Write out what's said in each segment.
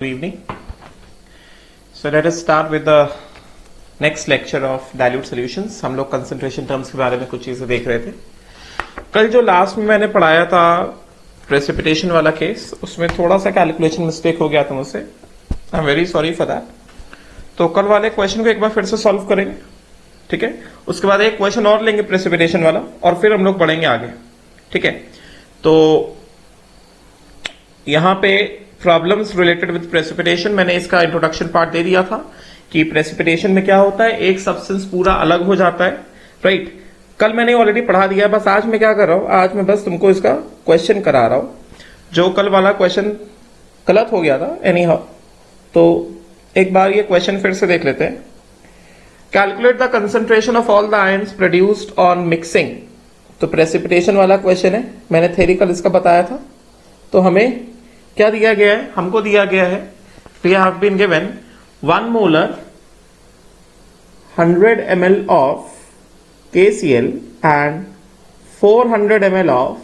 Good evening. So let us start with the next lecture of dilute solutions. हम लोग concentration terms के बारे में कुछ चीजें देख रहे थे. कल जो लास्ट में मैंने पढ़ाया था precipitation वाला केस, उसमें थोड़ा सा कैलकुलेशन मिस्टेक हो गया था मुझसे. I am very sorry for that. तो कल वाले क्वेश्चन को एक बार फिर से सॉल्व करेंगे, ठीक है. उसके बाद एक क्वेश्चन और लेंगे प्रेसिपिटेशन वाला, और फिर हम लोग पढ़ेंगे आगे, ठीक है. तो यहां पे प्रॉब्लम्स रिलेटेड विद प्रेसिपिटेशन, मैंने इसका इंट्रोडक्शन पार्ट दे दिया था कि प्रेसिपिटेशन में क्या होता है, एक सब्सटेंस पूरा अलग हो जाता है, राइट. कल मैंने ऑलरेडी पढ़ा दिया. बस आज मैं क्या कर रहा हूं, आज मैं बस तुमको इसका क्वेश्चन करा रहा हूं. जो कल वाला क्वेश्चन गलत हो गया था एनी हाउ, तो एक बार ये क्वेश्चन फिर से देख लेते हैं. Calculate the concentration of all the ions produced on mixing. तो प्रेसिपिटेशन वाला क्वेश्चन है, मैंने थ्योरी कल इसका बताया था. तो हमें क्या दिया गया है, हमको दिया गया है, we have been given 1 molar 100 ml of KCl and 400 ml of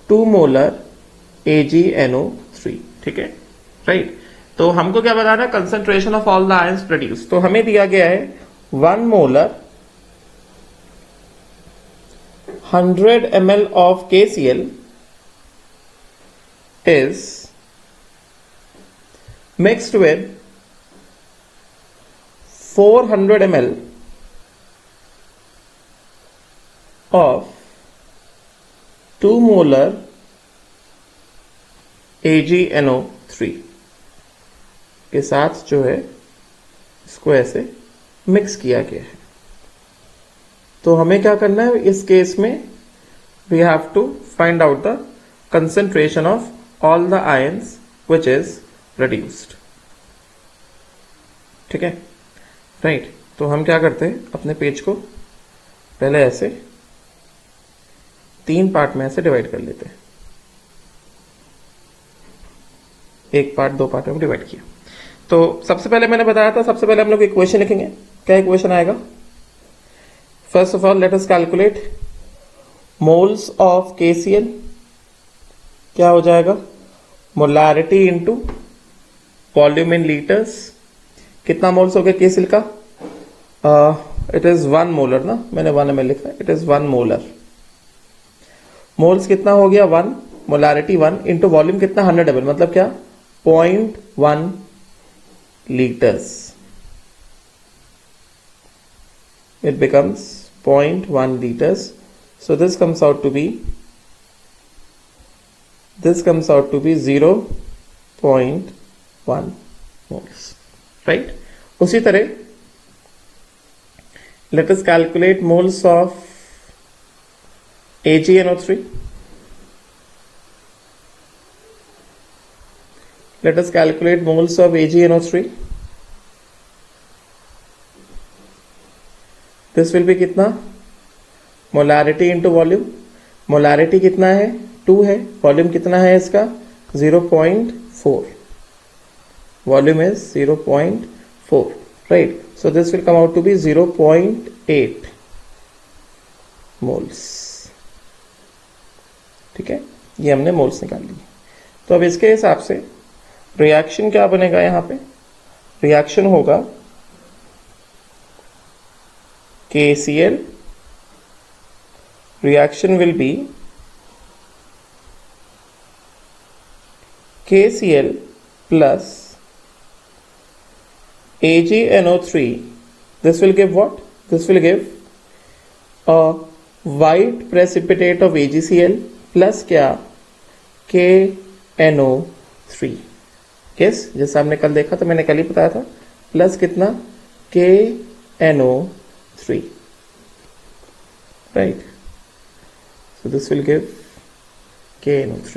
2 molar AgNO3, ठीक है, राइट. तो हमको क्या बताना है, concentration of all the ions produce. तो हमें दिया गया है 1 molar 100 ml of KCl is mixed with 400 ml of 2 molar AgNO3 के साथ जो है इसको ऐसे मिक्स किया गया है. तो हमें क्या करना है इस केस में, we have to find out the concentration of all the ions which is reduced, ठीक है, राइट. तो हम क्या करते हैं, अपने पेज को पहले ऐसे 3 पार्ट में ऐसे डिवाइड कर लेते हैं. एक पार्ट 2 पार्ट में डिवाइड किया. तो सबसे पहले मैंने बताया था, सबसे पहले हम लोग इक्वेशन लिखेंगे. क्या इक्वेशन आएगा? First of all let us calculate moles of KCl. क्या हो जाएगा, मोलारिटी इंटू वॉल्यूम इन लीटर्स. कितना मोल्स हो गया KCl का? इट इज 1 मोलर ना, मैंने 1 ml लिखा है, इट इज 1 मोलर. मोल्स कितना हो गया 1, मोलारिटी 1 इंटू वॉल्यूम कितना 100 ml, मतलब क्या 0.1 litres. It becomes 0.1 liters. So this comes out to be 0.1 moles, right. उसी तरह let us calculate moles of AgNO3. Let us calculate moles of AgNO3. This will be कितना, molarity into volume. Molarity कितना है 2 है, volume कितना है इसका 0.4. Volume is 0.4, right. So this will come out to be 0.8 moles, ठीक है. ये हमने मोल्स निकाल ली. तो अब इसके हिसाब से रिएक्शन क्या बनेगा, यहां पे रिएक्शन होगा KCl, reaction will be KCl plus AgNO3. This will give what? This will give a white precipitate of AgCl plus क्या KNO3. Yes, जैसा हमने कल देखा था, मैंने कल ही बताया था, प्लस कितना KNO3, right. So this will give KNO3,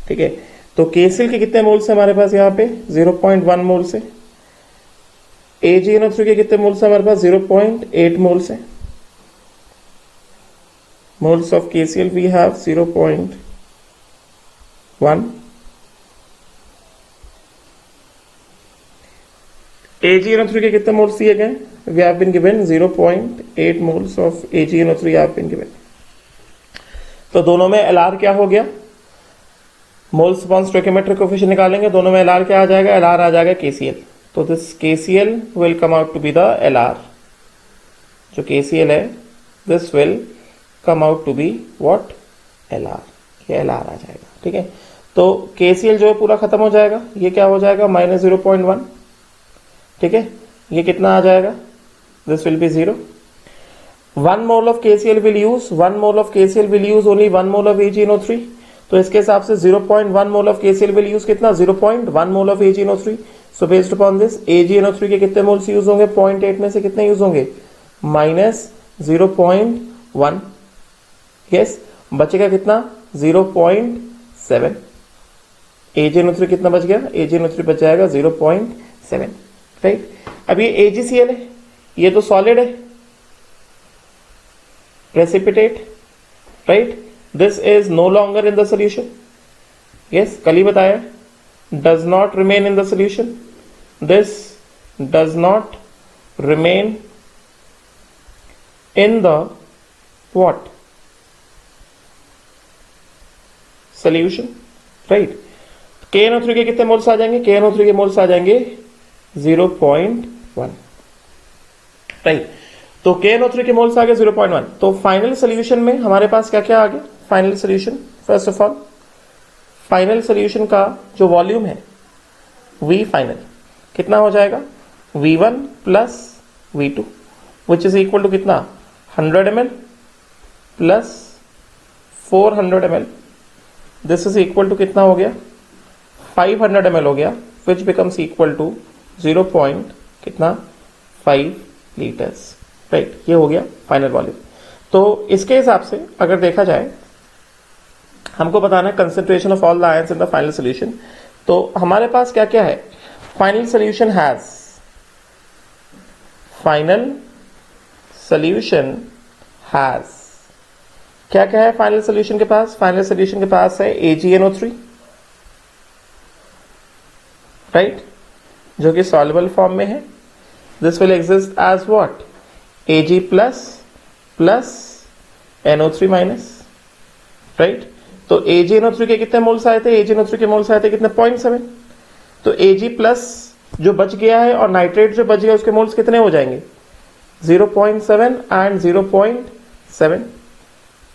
ठीक है. तो KCl के कितने मोल्स है हमारे पास यहाँ पे 0.1 मोल्स है. AgNO3 के कितने मोल्स है हमारे पास 0.8 मोल्स है. Moles of KCl we have 0.1. AgNO3 के कितने मोल्स दिए गए, we have been given 0.8 moles of AgNO3 have been given. तो दोनों में LR क्या हो गया, मोल्स अपॉन स्टोइकियोमेट्रिक कोफिशिएंट निकालेंगे, दोनों में एलआर क्या आ जाएगा, एलआर आ जाएगा केसीएल। तो this KCl will come out to be the LR, जो केसीएल है this will come out to be what, LR, ये एलआर आ जाएगा। ठीक है, तो केसीएल जो है पूरा खत्म हो जाएगा, ये क्या हो जाएगा माइनस 0.1। ठीक है, ये कितना आ जाएगा, this will B 0। 1 mole of KCl will use, 1 mole of KCl will use only 1 mole of AgNO3। तो इसके हिसाब से 0.1 mole of KCl will use कितना, 0.1 mole of AgNO3। So based upon this AgNO3 के कितने मोल्स यूज होंगे, 0.8 में से कितने यूज होंगे, माइनस 0.1। यस, बचेगा कितना, 0.7। AgNO3 कितना बच गया, AgNO3 बच जाएगा 0.7। राइट, अब ये AgCl है, ये तो सॉलिड है, precipitate, right? This is no longer in the solution. Yes, कल ही बताया, does not remain in the solution. This does not remain in the what? Solution, right? KNO3 के कितने मोल्स आ जाएंगे, KNO3 के मोल्स आ जाएंगे 0.1, राइट। तो KNO3 के moles आ गए 0.1। तो फाइनल सोल्यूशन में हमारे पास क्या क्या आ गया, final solution, first of all final solution का जो वॉल्यूम है V फाइनल कितना हो जाएगा, V1 plus V2 which is equal to कितना, 100 ml plus 400 ml, this is equal to कितना हो गया, 500 ml हो गया, विच बिकम्स इक्वल टू 0. कितना, 5 लीटर्स। राइट, ये हो गया फाइनल वॉल्यूम। तो इसके हिसाब से अगर देखा जाए, हमको बताना है concentration of all the ions in the final solution. तो हमारे पास क्या क्या है, final solution has, final solution has क्या क्या है फाइनल सोल्यूशन के पास, फाइनल सोल्यूशन के पास है AgNO3, राइट, जो कि सॉल्युबल फॉर्म में है। This will exist as what, Ag plus plus NO3 minus, right. तो AgNO3 के कितने मोल्स आए थे, AgNO3 के मोल्स आए थे कितने, 0.7। तो Ag प्लस जो बच गया है और नाइट्रेट जो बच गया उसके मोल्स कितने हो जाएंगे, 0.7 एंड 0.7,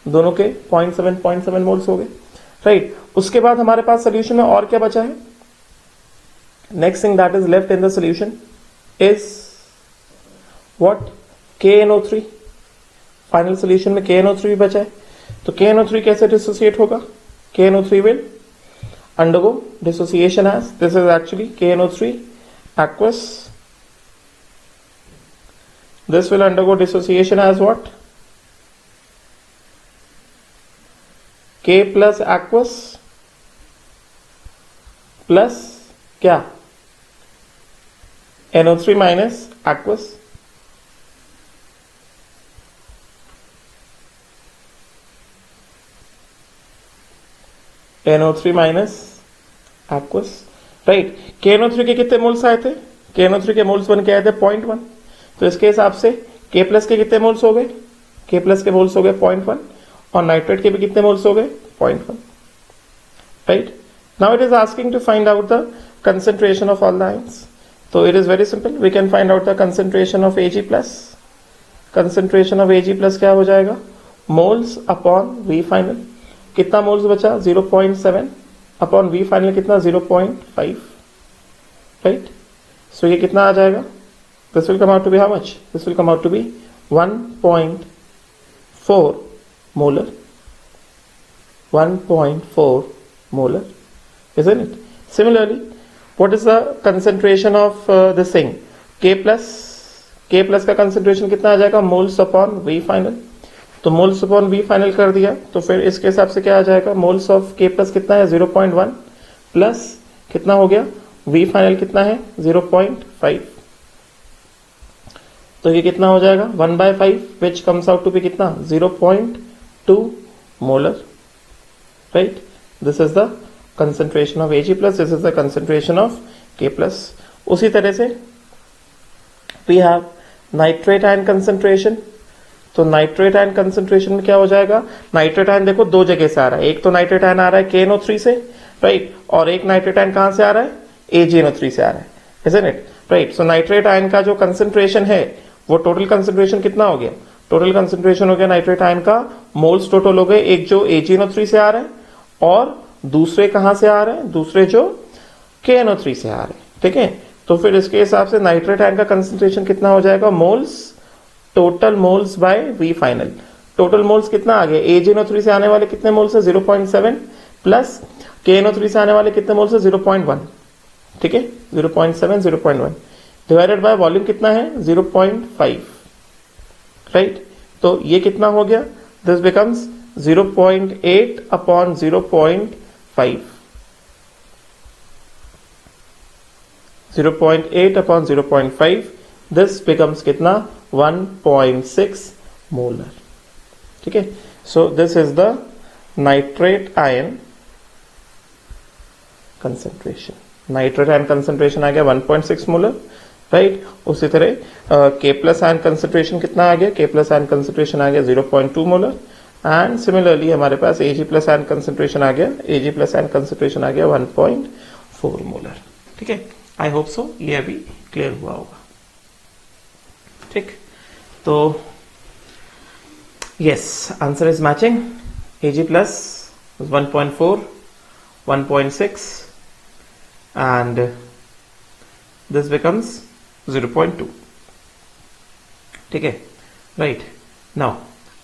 दोनों के 0.7 मोल्स हो गए, राइट। उसके बाद हमारे पास सोल्यूशन में और क्या बचा है, next thing that is left in the solution is what, KNO3। Final solution में KNO3 भी बचा है। तो KNO3 कैसे डिसोसिएट होगा, KNO3 will undergo dissociation as, this is actually KNO3 aqueous, this will undergo dissociation as what, K plus aqueous plus क्या, NO3 minus aqueous, NO3 minus aqueous, right. KNO3 के कितने moles आए थे, KNO3 के moles बन के आए थे 0.1। तो इसके हिसाब से K प्लस के कितने मोल्स हो गए, K प्लस के मोल्स हो गए 0.1 और नाइट्रेट के भी कितने मोल्स हो गए, 0.1, right. Now it is asking to find out the concentration of all the ions. So it is very simple, we can find out the concentration of Ag plus, concentration of Ag plus क्या हो जाएगा, moles upon V final, कितना moles बचा, 0.7 upon V final कितना, 0.5, right. सो ये कितना आ जाएगा, this will come out to be how much, this will come out to be 1.4 molar, 1.4 molar, isn't it? Similarly, what is the concentration of this thing, K plus का concentration कितना आ जाएगा, moles upon V final. तो moles upon V final कर दिया, तो फिर इसके हिसाब से क्या आ जाएगा, मोल्स ऑफ K प्लस कितना है, 0.1 प्लस कितना हो गया, V फाइनल कितना है, 0.5। तो ये कितना हो जाएगा, 1/5 which comes out to be कितना, 0.2 molar, right. This is the concentration of Ag plus, this is the concentration of K plus. उसी तरह से we have nitrate ion concentration। तो नाइट्रेट आयन कंसंट्रेशन में क्या हो जाएगा, नाइट्रेट आयन देखो दो जगह से आ रहा है, एक तो नाइट्रेट आयन आ रहा है KNO3 से, राइट, और एक नाइट्रेट आयन कहां से आ रहा है, AgNO3 से आ रहा है, isn't it, right. So nitrate ion का जो कंसेंट्रेशन है वो टोटल कंसेंट्रेशन कितना हो गया, टोटल कंसेंट्रेशन हो गया नाइट्रेट आयन का, मोल्स टोटल हो गए, एक जो AgNO3 से आ रहा है और दूसरे कहां से आ रहे हैं, दूसरे जो KNO3 से आ रहे हैं, ठीक है। तो फिर इसके हिसाब से नाइट्रेट आयन का कंसेंट्रेशन कितना हो जाएगा, moles, total moles bye V final. Total moles कितना आ गया, AgNO3 से आने वाले कितने मोल्स है 0.7 प्लस KNO3 से आने वाले कितने मोल्स है 0.1, ठीक है, 0.7 0.1 डिवाइडेड बाय वॉल्यूम कितना है 0.5, राइट। तो ये कितना हो गया, this becomes 0.8 upon 0.5, 0.8 upon 0.5, this becomes कितना 1.6 मोलर, ठीक है। So this is the nitrate ion concentration, nitrate ion concentration आ गया 1.6 मोलर, राइट। उसी तरह K प्लस आयन कंसेंट्रेशन कितना आ गया, K प्लस आयन कंसेंट्रेशन आ गया 0.2 मोलर, एंड सिमिलरली हमारे पास Ag प्लस आयन कंसेंट्रेशन आ गया, Ag प्लस आयन कंसेंट्रेशन आ गया 1.4 मोलर, ठीक है। आई होप सो ये अभी क्लियर हुआ होगा, ठीक। तो yes, answer is matching, Ag plus 1.4, 1.6 and this becomes 0.2, ठीक है, राइट। नाउ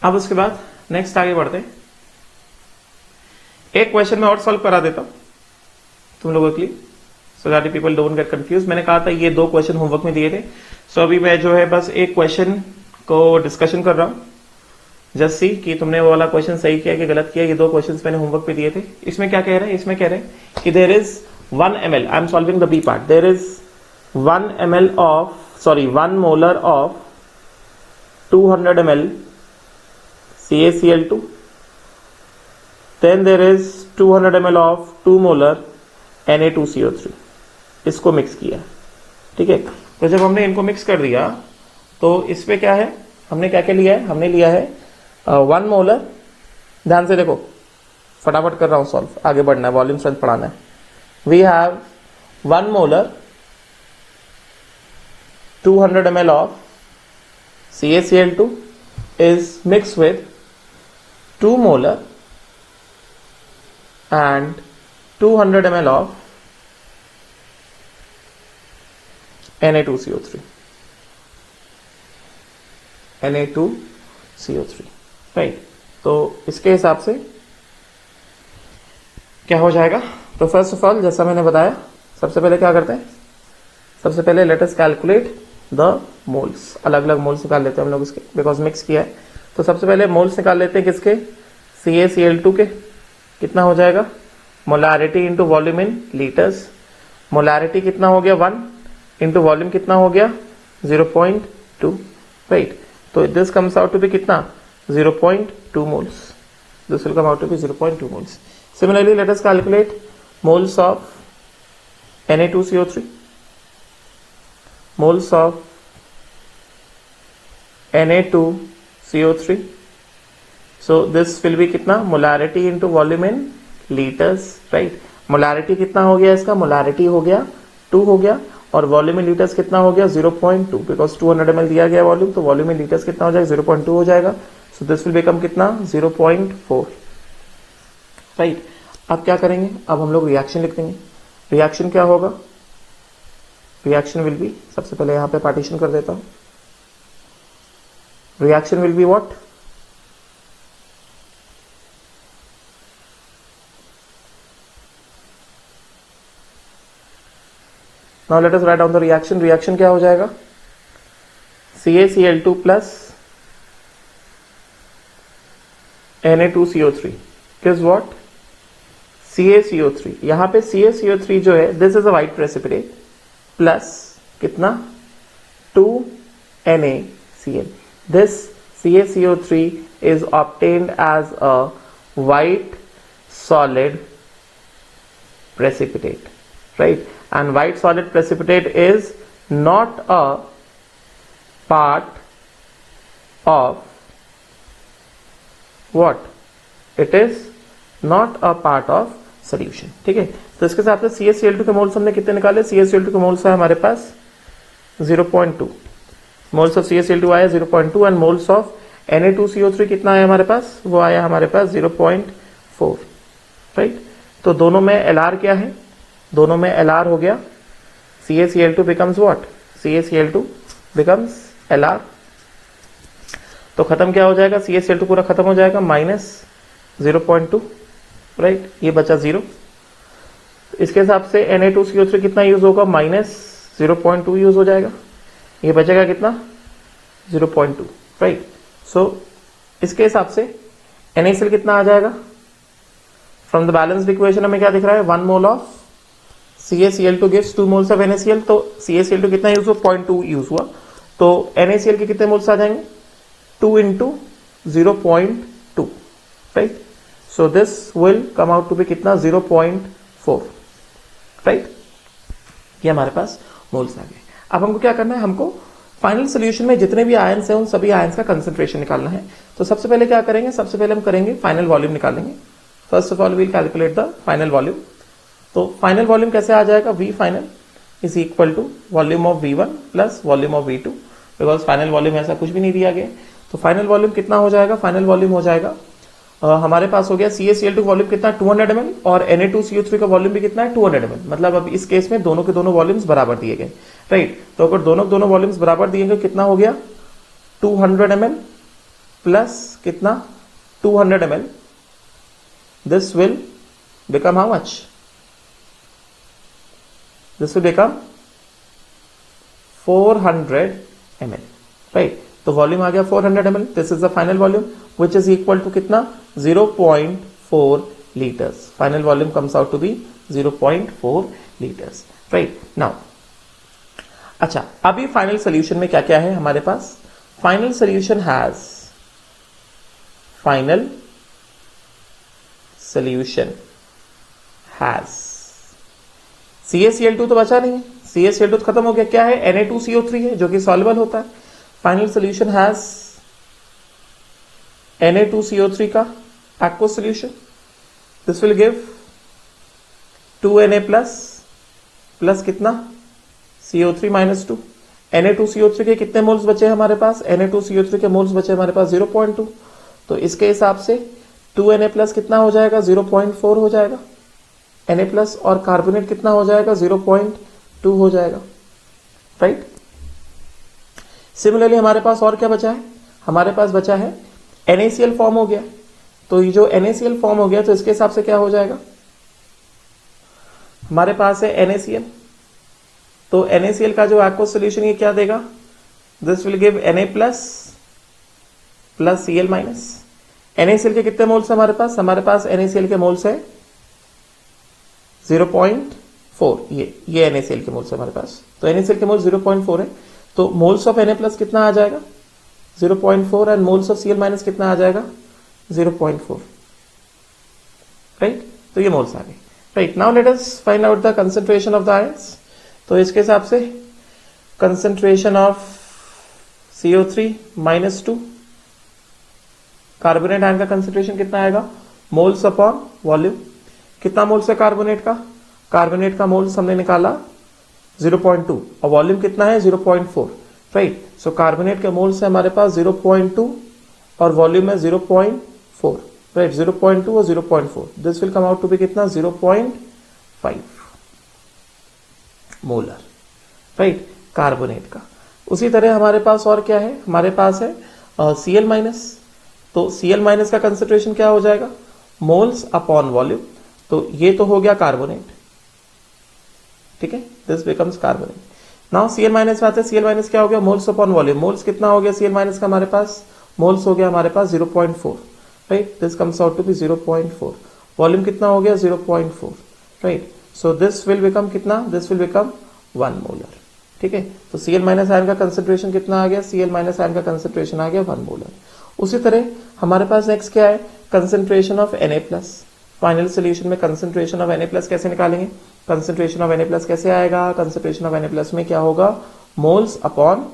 अब उसके बाद नेक्स्ट आगे बढ़ते हैं, एक क्वेश्चन में और सॉल्व करा देता हूं तुम लोगों के लिए, so that people don't get confuse. मैंने कहा था ये 2 क्वेश्चन होमवर्क में दिए थे, सो अभी मैं जो है बस एक क्वेश्चन को डिस्कशन कर रहा हूं, जस्ट सी कि तुमने वो वाला क्वेश्चन सही किया कि गलत किया। ये 2 क्वेश्चंस मैंने होमवर्क पे दिए थे। इसमें क्या कह रहे हैं, इसमें कह रहे हैं कि there is 1 ml, I am solving the B part, there is 1 ml of, sorry 1 molar of 200 ml CaCl2, then there is 200 ml of 2 molar Na2CO3, इसको मिक्स किया, ठीक है। तो जब हमने इनको मिक्स कर दिया तो इसमें क्या है, हमने क्या क्या लिया है, हमने लिया है 1 मोलर, ध्यान से देखो फटाफट कर रहा हूं सॉल्व, आगे बढ़ना है, वॉल्यूम स्ट्रेंथ पढ़ाना है। We have 1 molar 200 ml of CaCl2 is mixed with 2 molar and 200 ml of Na2CO3, Na2CO3, right. तो इसके हिसाब से क्या हो जाएगा, तो फर्स्ट ऑफ ऑल जैसा मैंने बताया, सबसे पहले क्या करते हैं, सबसे पहले late us calculate the moles, अलग अलग मोल्स निकाल लेते हैं हम लोग इसके, बिकॉज मिक्स किया है। तो सबसे पहले मोल्स निकाल लेते हैं किसके, CaCl2 के, कितना हो जाएगा, मोलारिटी इंटू वॉल्यूम इन लीटर्स, मोलारिटी कितना हो गया 1 इंटू वॉल्यूम कितना हो गया 0.2, राइट। तो this comes out to be कितना 0.2 moles, this will come out to be 0.2 moles. Similarly let us calculate moles of Na2CO3, moles of Na2CO3, so this will be कितना, molarity into volume in liters, right। molarity कितना हो गया इसका, molarity हो गया 2 हो गया, और volume in liters कितना हो गया 0.2, because 200 ml दिया गया वॉल्यूम, तो volume in liters कितना हो जाएगा 0.2 हो जाएगा, so this will become कितना 0.4, राइट। अब क्या करेंगे, अब हम लोग रिएक्शन लिख देंगे। रिएक्शन क्या होगा, रिएक्शन विल बी, सबसे पहले यहां पे पार्टीशन कर देता हूं, reaction will be what, now let us write down the reaction. Reaction क्या हो जाएगा, CaCl2 plus Na2CO3 is what, CaCO3, यहां पे CaCO3 जो है this is a white precipitate, plus कितना 2 NaCl, this CaCO3 is obtained as a white solid precipitate, right, and white solid precipitate is not a part of what, it is not a part of solution. ठीक है, तो इसके साथ CaCl2 के moles हमने कितने निकाले, CaCl2 के मोल्स है हमारे पास 0.2, मोल्स ऑफ CaCl2 आया 0.2 एंड मोल्स ऑफ Na2CO3 कितना आया हमारे पास, वो आया हमारे पास 0.4। राइट, तो दोनों में Lr क्या है, दोनों में Lr हो गया, CaCl2 becomes what, CaCl2 becomes Lr। तो खत्म क्या हो जाएगा, CaCl2 पूरा खत्म हो जाएगा, -0.2। राइट, ये बचा 0। इसके हिसाब से Na2CO3 कितना यूज होगा, -0.2 यूज हो जाएगा, ये बचेगा कितना 0.2। राइट, सो इसके हिसाब से NaCl कितना आ जाएगा, फ्रॉम द बैलेंस्ड इक्वेशन हमें क्या दिख रहा है, 1 mole of CaCl2 gives 2 moles of NaCl। तो CaCl2 कितना यूज हुआ, 0.2 यूज हुआ, तो NaCl के कितने मोल्स आ जाएंगे, 2 into 0.2। Right, so this will come out to be कितना 0.4। राइट, ये हमारे पास मोल्स आ गए। अब हमको क्या करना है, हमको फाइनल सोल्यूशन में जितने भी आयंस हैं उन सभी आयंस का कंसंट्रेशन निकालना है। तो सबसे पहले क्या करेंगे, सबसे पहले हम करेंगे फाइनल वॉल्यूम निकालेंगे। First of all we'll calculate the final volume. तो फाइनल वॉल्यूम कैसे आ जाएगा, V final is equal to volume of V1 plus volume of V2, because final volume ऐसा कुछ भी नहीं दिया गया। तो फाइनल वॉल्यूम कितना हो जाएगा, फाइनल वॉल्यूम हो जाएगा हमारे पास हो गया CaCl2 वॉल्यूम कितना 200 ml और Na2CO3 का वॉल्यूम भी कितना है 200 ml। मतलब अब इस केस में दोनों के दोनों वॉल्यूम्स बराबर दिए गए। राइट, तो अगर दोनों वॉल्यूम्स बराबर दिए गए कितना हो गया 200 ml प्लस कितना 200 ml, this will become how much, this will become 400 ml। Right, तो वॉल्यूम आ गया 400 ml, this is the final volume which is equal to कितना 0.4 liters। Final volume comes out to be 0.4 liters। Right, now अच्छा, अभी final solution में क्या क्या है हमारे पास, final solution has, final solution has CaCl2 तो बचा नहीं है, CaCl2 तो खत्म हो गया, क्या है Na2CO3 है जो कि सॉल्युबल होता है। फाइनल सोल्यूशन हैज Na2CO3 का aqueous solution, this will give 2Na plus कितना CO3 minus 2। Na2CO3 के कितने मोल्स बचे हमारे पास, Na2CO3 के मोल्स बचे हमारे पास 0.2। तो इसके हिसाब से 2Na प्लस कितना हो जाएगा 0.4 हो जाएगा, Na प्लस और कार्बोनेट कितना हो जाएगा 0.2 हो जाएगा। राइट, सिमिलरली हमारे पास और क्या बचा है, हमारे पास बचा है NaCl फॉर्म हो गया। तो ये जो NaCl फॉर्म हो गया तो इसके हिसाब से क्या हो जाएगा, हमारे पास है NaCl, तो NaCl का जो aqueous सॉल्यूशन ये क्या देगा, this will give Na plus Cl minus. NaCl के कितने मोल्स हमारे पास NaCl के मोल्स है 0.4, ये NaCl के मोल्स हमारे पास, तो NaCl के मोल्स 0.4 है, तो मोल्स ऑफ Na प्लस कितना आ जाएगा 0.4 and moles of Cl minus कितना आ जाएगा 0.4। राइट, तो ये मोल्स आ गए। Right, now let us find out the concentration of the ions. तो इसके हिसाब से concentration of CO3 -2, carbonate ion का कंसंट्रेशन कितना आएगा, मोल्स अपॉन वॉल्यूम। कितना मोल्स है कार्बोनेट का मोल्स हमने निकाला 0.2 और वॉल्यूम कितना है 0.4। राइट, सो कार्बोनेट के मोल्स है हमारे पास 0.2 और वॉल्यूम है 0.4। राइट, 0.2 और 0.4, this will come out to be कितना 0.5 मोलर। राइट, कार्बोनेट का। उसी तरह हमारे पास और क्या है, हमारे पास है Cl माइनस। तो Cl माइनस का कंसंट्रेशन क्या हो जाएगा, मोल्स अपॉन वॉल्यूम। तो ये तो हो गया कार्बोनेट, ठीक है, this becomes carbonate. Now Cl minus में आते हैं, Cl माइनस क्या हो गया, मोल्स अपॉन वॉल्यूम। मोल्स कितना हो गया Cl माइनस का हमारे पास, मोल्स हो गया हमारे पास 0.4। Right, this comes out to be 0.4। Volume कितना हो गया 0.4। Right, so this will become कितना, दिस विल बिकम 1 मोलर। ठीक है, तो Cl माइनस आयन का कंसंट्रेशन कितना आ गया, Cl माइनस आयन का कंसंट्रेशन आ गया 1 मोलर। उसी तरह हमारे पास नेक्स्ट क्या है, concentration of Na plus. Final solution में कंसंट्रेशन ऑफ Na प्लस कैसे निकालेंगे, कंसंट्रेशन ऑफ Na प्लस कैसे आएगा, कंसंट्रेशन ऑफ Na प्लस में क्या होगा, मोल्स अपॉन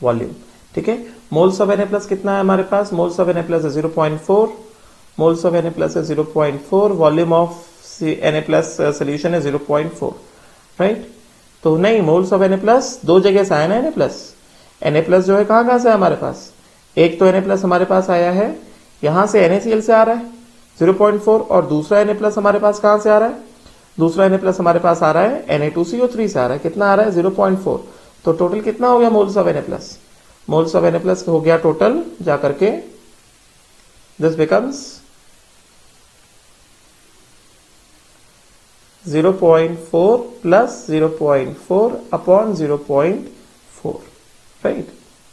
वॉल्यूम। ठीक है, मोल्स ऑफ Na प्लस कितना है हमारे पास, moles of Na plus 0.4 moles of Na plus है 0.4, volume of Na plus solution है 0.4, राइट। तो नहीं, मोल्स ऑफ Na प्लस दो जगह से आया ना, Na प्लस जो है कहां से है हमारे पास, एक तो Na प्लस हमारे पास आया है यहां से NaCl से आ रहा है 0.4, और दूसरा Na प्लस हमारे पास कहां से आ रहा है, दूसरा Na प्लस हमारे पास आ रहा है Na2CO3 से आ रहा है, कितना आ रहा है 0.4। तो टोटल कितना हो गया moles of Na plus, moles of Na plus हो गया टोटल जाकर के, this becomes 0.4 plus 0.4 upon 0.4, right.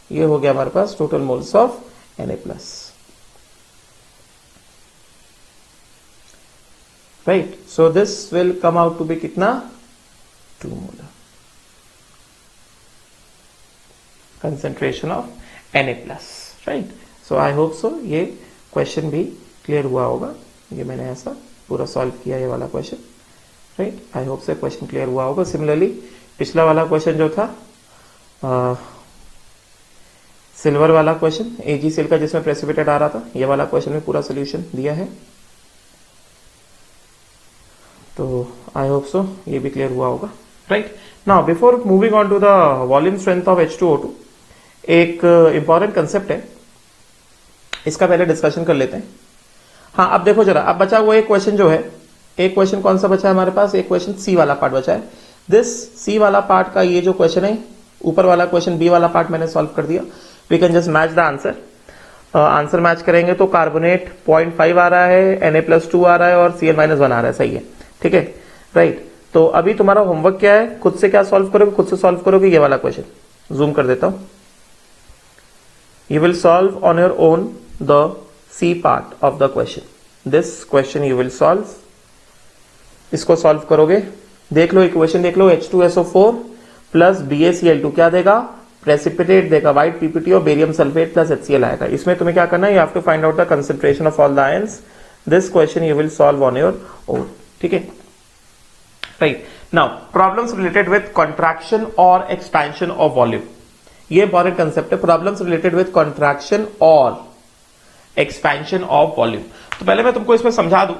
ये हो गया हमारे पास total moles of Na plus, right. So this will come out to be कितना, 2 molar concentration of Na plus, right. So I hope so ये क्वेश्चन भी क्लियर हुआ होगा। ये मैंने ऐसा पूरा सॉल्व किया ये वाला क्वेश्चन, राइट। आई होप से क्वेश्चन क्लियर हुआ होगा। सिमिलरली पिछला वाला क्वेश्चन जो था सिल्वर वाला क्वेश्चन AgCl का जिसमें प्रेसिपिटेट आ रहा था, ये वाला क्वेश्चन में पूरा सोल्यूशन दिया है। तो आई होप सो ये भी क्लियर हुआ होगा, right. Now before moving on to the volume strength of H2O2, एक इंपॉर्टेंट कंसेप्ट है, इसका पहले डिस्कशन कर लेते हैं। हाँ, अब देखो जरा, अब बचा हुआ एक क्वेश्चन जो है, एक क्वेश्चन कौन सा बचा है हमारे पास, एक क्वेश्चन सी वाला पार्ट बचा है। दिस सी वाला पार्ट का ये जो क्वेश्चन है, ऊपर वाला क्वेश्चन बी वाला पार्ट मैंने सॉल्व कर दिया। We can just match the answer, answer match करेंगे तो कार्बोनेट 0.5 आ रहा है, Na+2 आ रहा है और Cl-1 आ रहा है, सही है, ठीक है, राइट। तो अभी तुम्हारा होमवर्क क्या है, खुद से क्या सॉल्व करोगे, खुद से सॉल्व करोगे ये वाला क्वेश्चन। जूम कर देता हूं, you will solve on your own the C part of the question. This question you will solve, इसको सॉल्व करोगे, देख लो इक्वेशन देख लो, H2SO4 प्लस BaCl2 क्या देगा, प्रेसिपिटेट देगा, व्हाइट PPT और बेरियम सल्फेट प्लस HCl आएगा। इसमें तुम्हें क्या करना है, you have to find out the concentration of all the ions. This question you will solve on your own, ठीक है, right. Now problems related with contraction और एक्सपेंशन ऑफ वॉल्यूम, ये इंपॉर्टेंट कंसेप्ट है, प्रॉब्लम्स रिलेटेड विद कॉन्ट्रैक्शन और expansion of volume. तो पहले मैं तुमको इसमें समझा दूं,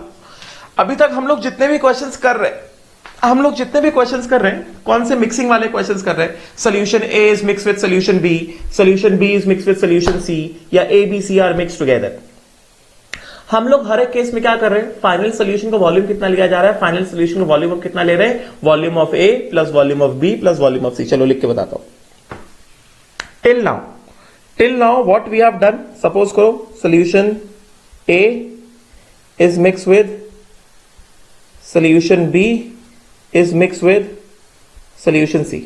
अभी तक हम लोग जितने भी क्वेश्चंस कर रहे हैं, कौन से मिक्सिंग वाले क्वेश्चंस कर रहे हैं, solution A is mix with solution B, solution B is mix with solution C, या A B C are mix together. हम लोग हर एक केस में क्या कर रहे हैं, फाइनल सोल्यूशन का वॉल्यूम कितना लिया जा रहा है, फाइनल सोल्यूशन का वॉल्यूम कितना ले रहे हैं, volume of A plus volume of B plus volume of C। चलो लिख के बताता हूं। Till now what we have done, suppose करो solution A is mix with solution B is mix with solution C,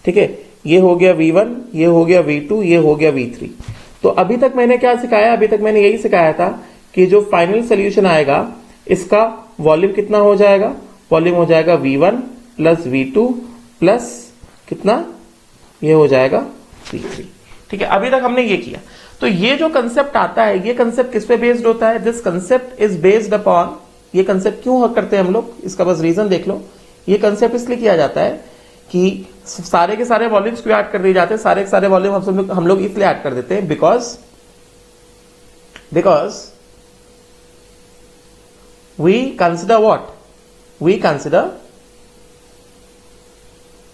ठीक है। ये हो गया V1, ये हो गया V2, ये हो गया V3। तो अभी तक मैंने क्या सिखाया, अभी तक मैंने यही सिखाया था कि जो फाइनल सोल्यूशन आएगा इसका वॉल्यूम कितना हो जाएगा, वॉल्यूम हो जाएगा V1 प्लस V2 प्लस कितना, ये हो जाएगा V3, ठीक है। अभी तक हमने ये किया। तो ये जो कंसेप्ट आता है, ये कंसेप्ट किस पे बेस्ड होता है, this concept is based upon, ये कंसेप्ट क्यों करते हैं हम लोग, इसका बस रीजन देख लो। ये कंसेप्ट इसलिए किया जाता है कि सारे के सारे वॉल्यूम्स क्यों ऐड कर दिए जाते हैं, सारे के सारे वॉल्यूम हम लोग इसलिए ऐड कर देते हैं because we consider what, we consider,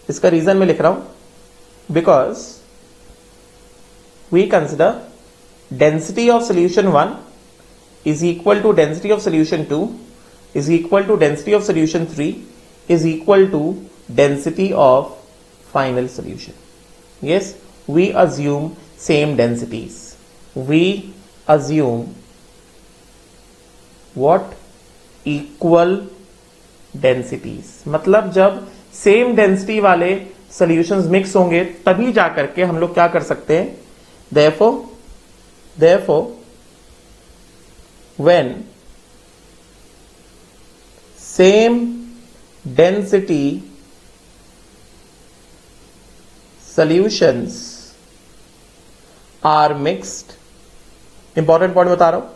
इसका रीजन मैं लिख रहा हूं, because we consider density of solution 1 is equal to density of solution 2 is equal to density of solution 3 is equal to density of final solution. Yes, we assume same densities. We assume what? Equal densities. मतलब जब same density वाले solutions mix होंगे तभी जाकर के हम लोग क्या कर सकते हैं, therefore when same density solutions are mixed, important point बता रहा हूं,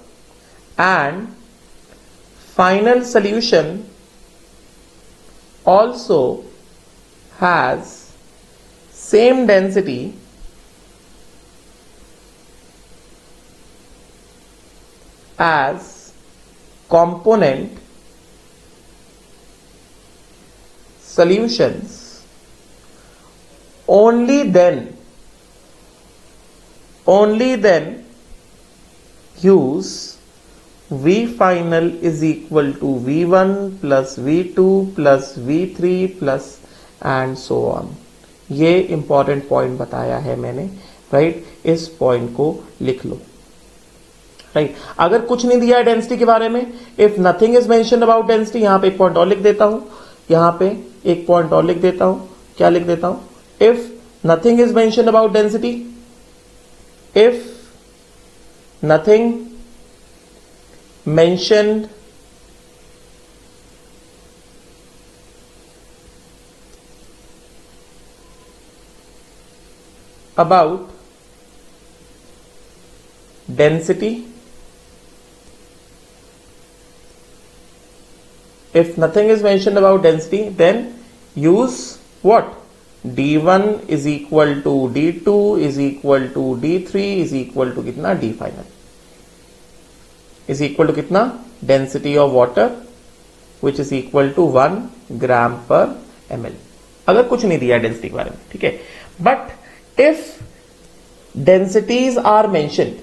and final solution also has same density as component solutions, only then use V final is equal to V1 plus V2 plus V3 plus and so on. ये important point बताया है मैंने, right? इस point को लिख लो, right? अगर कुछ नहीं दिया है डेंसिटी के बारे में, if nothing is mention about density, यहां पे एक पॉइंट और लिख देता हूं, यहां पे एक पॉइंट और लिख देता हूं, क्या लिख देता हूं? If nothing is mention about density, if nothing mentioned about density, if nothing is mentioned about density, then use what? D1 is equal to D2 is equal to D3 is equal to कितना? D final is equal to कितना? Density of water which is equal to 1 gram per ml. अगर कुछ नहीं दिया density के बारे में, ठीक है? But if densities are mentioned,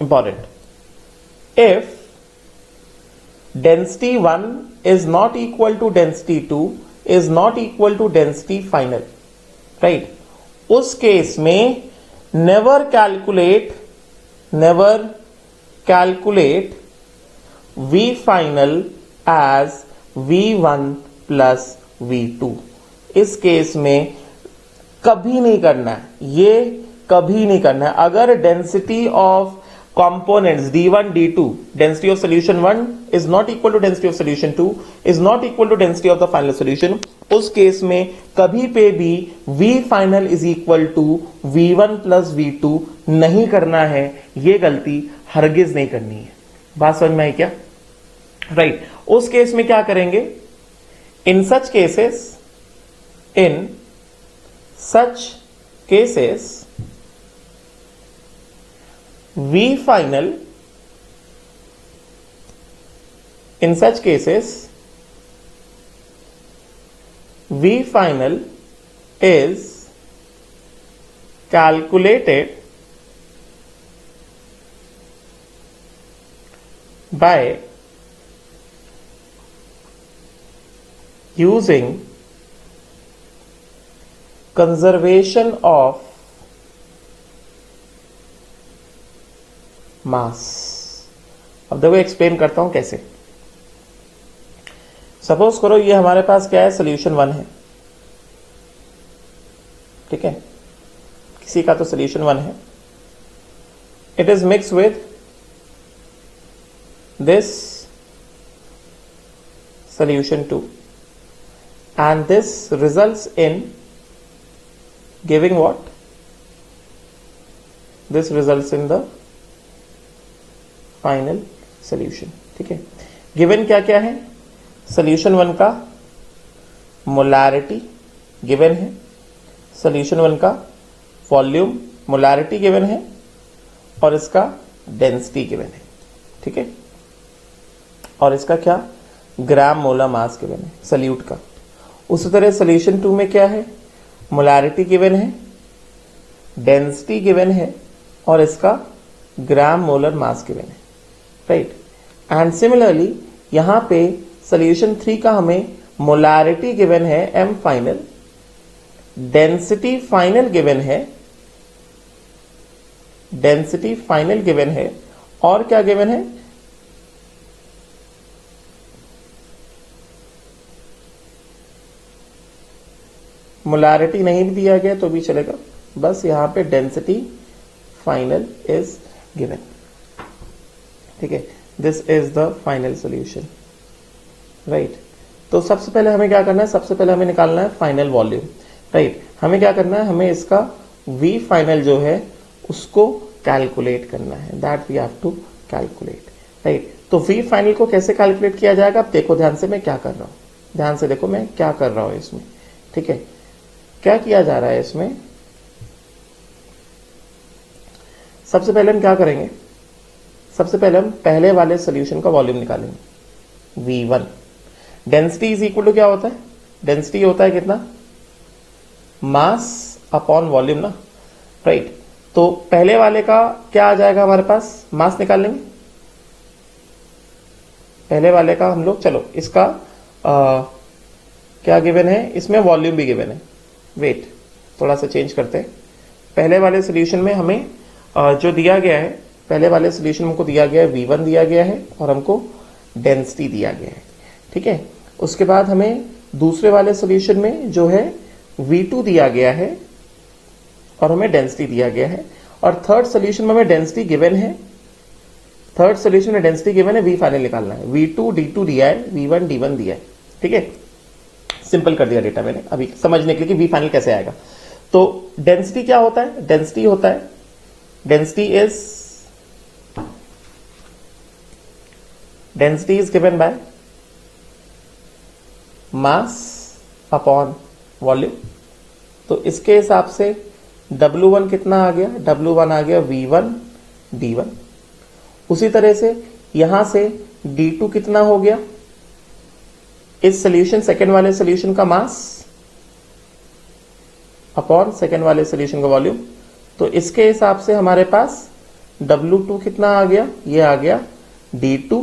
important, if density 1 is not equal to density 2 is not equal to density final, right? उस केस में never calculate V final as V1 plus V2. इस केस में कभी नहीं करना है, ये कभी नहीं करना है. अगर density of components D1, D2, density of solution 1 is not equal to density of solution 2 is not equal to density of the final solution, उस केस में कभी पे भी V final is equal to V1 plus V2 नहीं करना है. ये गलती हरगिज नहीं करनी है. बात समझ में आई क्या? राइट. उस केस में क्या करेंगे? In such cases V final, in such cases V final is calculated by using conservation of मास. अब देखो एक्सप्लेन करता हूं कैसे. सपोज करो ये हमारे पास क्या है? सोल्यूशन 1 है, ठीक है? किसी का तो सोल्यूशन 1 है. It is mix with this solution 2 and this results in giving what? This results in the final solution, ठीक है? गिवन क्या क्या है? सोल्यूशन 1 का मोलारिटी गिवन है, सोल्यूशन 1 का वॉल्यूम मोलारिटी गिवन है और इसका डेंसिटी गिवन है, ठीक है? और इसका क्या? ग्राम मोलर मास गिवन है सल्यूट का. उसी तरह सोल्यूशन 2 में क्या है? मोलारिटी गिवन है, डेंसिटी गिवन है और इसका ग्राम मोलर मास गिवन है, राइट? एंड सिमिलरली यहां पे सोल्यूशन 3 का हमें मोलारिटी गिवन है m final, density final given है, डेंसिटी फाइनल गिवन है और क्या गिवन है? मोलारिटी नहीं भी दिया गया तो भी चलेगा, बस यहां पे डेंसिटी फाइनल इज गिवन, ठीक है? This is the final solution, right? तो सबसे पहले हमें क्या करना है? सबसे पहले हमें निकालना है फाइनल वॉल्यूम, राइट? हमें क्या करना है? हमें इसका V फाइनल जो है उसको कैलकुलेट करना है. That we have to calculate, right? तो V फाइनल को कैसे कैलकुलेट किया जाएगा? अब देखो ध्यान से मैं क्या कर रहा हूं, ध्यान से देखो मैं क्या कर रहा हूं इसमें, ठीक है? क्या किया जा रहा है इसमें? सबसे पहले हम क्या करेंगे? सबसे पहले हम पहले वाले सोल्यूशन का वॉल्यूम निकालेंगे V1। Density is equal to क्या होता है, डेंसिटी होता है कितना, मास अपॉन वॉल्यूम ना, राइट। तो पहले वाले का क्या आ जाएगा हमारे पास, मास निकाल लेंगे पहले वाले का हम लोग। चलो इसका क्या गिवन है, इसमें वॉल्यूम भी गिवन है। वेट थोड़ा सा चेंज करते हैं। पहले वाले सोल्यूशन में हमें जो दिया गया है, पहले वाले सोल्यूशन में हमको दिया गया है V1 दिया गया है और हमको डेंसिटी दिया गया है, ठीक है। उसके बाद हमें दूसरे वाले सोल्यूशन में जो है V2 दिया गया है और हमें डेंसिटी दिया गया है, और थर्ड सोल्यूशन में हमें डेंसिटी गिवन है, थर्ड सोल्यूशन में डेंसिटी गिवन है, V फाइनल निकालना है। V2 D2 दिया है, V1 D1 दिया है, ठीक है। सिंपल कर दिया डेटा मैंने अभी समझने के लिए कि V फाइनल कैसे आएगा। तो डेंसिटी क्या होता है, डेंसिटी होता है, density is given by mass upon volume. तो इसके हिसाब से W1 कितना आ गया, W1 आ गया V1 D1। उसी तरह से यहां से D2 कितना हो गया, इस सोल्यूशन सेकेंड वाले सोल्यूशन का मास अपॉन सेकेंड वाले सोल्यूशन का वॉल्यूम। तो इसके हिसाब से हमारे पास W2 कितना आ गया, ये आ गया D2,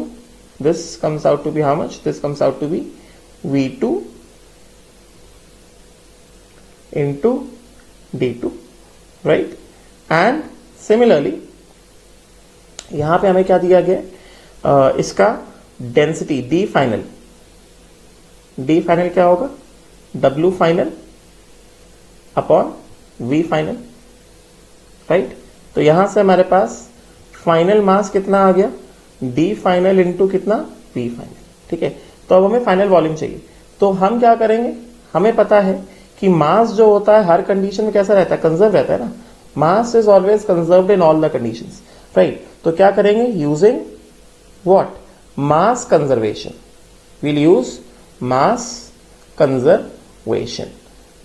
this comes out to be how much, this comes out to be V2 into D2, right. And similarly यहां पे हमें क्या दिया गया, इसका डेंसिटी D फाइनल क्या होगा, W final upon V final, right. तो यहां से हमारे पास फाइनल मास कितना आ गया, D फाइनल इंटू कितना, V फाइनल, ठीक है। तो अब हमें फाइनल वॉल्यूम चाहिए। तो हम क्या करेंगे, हमें पता है कि मास जो होता है हर कंडीशन में कैसा रहता है, कंजर्व रहता है ना। Mass is always conserved in all the conditions, right. तो क्या करेंगे, using what, mass conservation, will use mass conservation.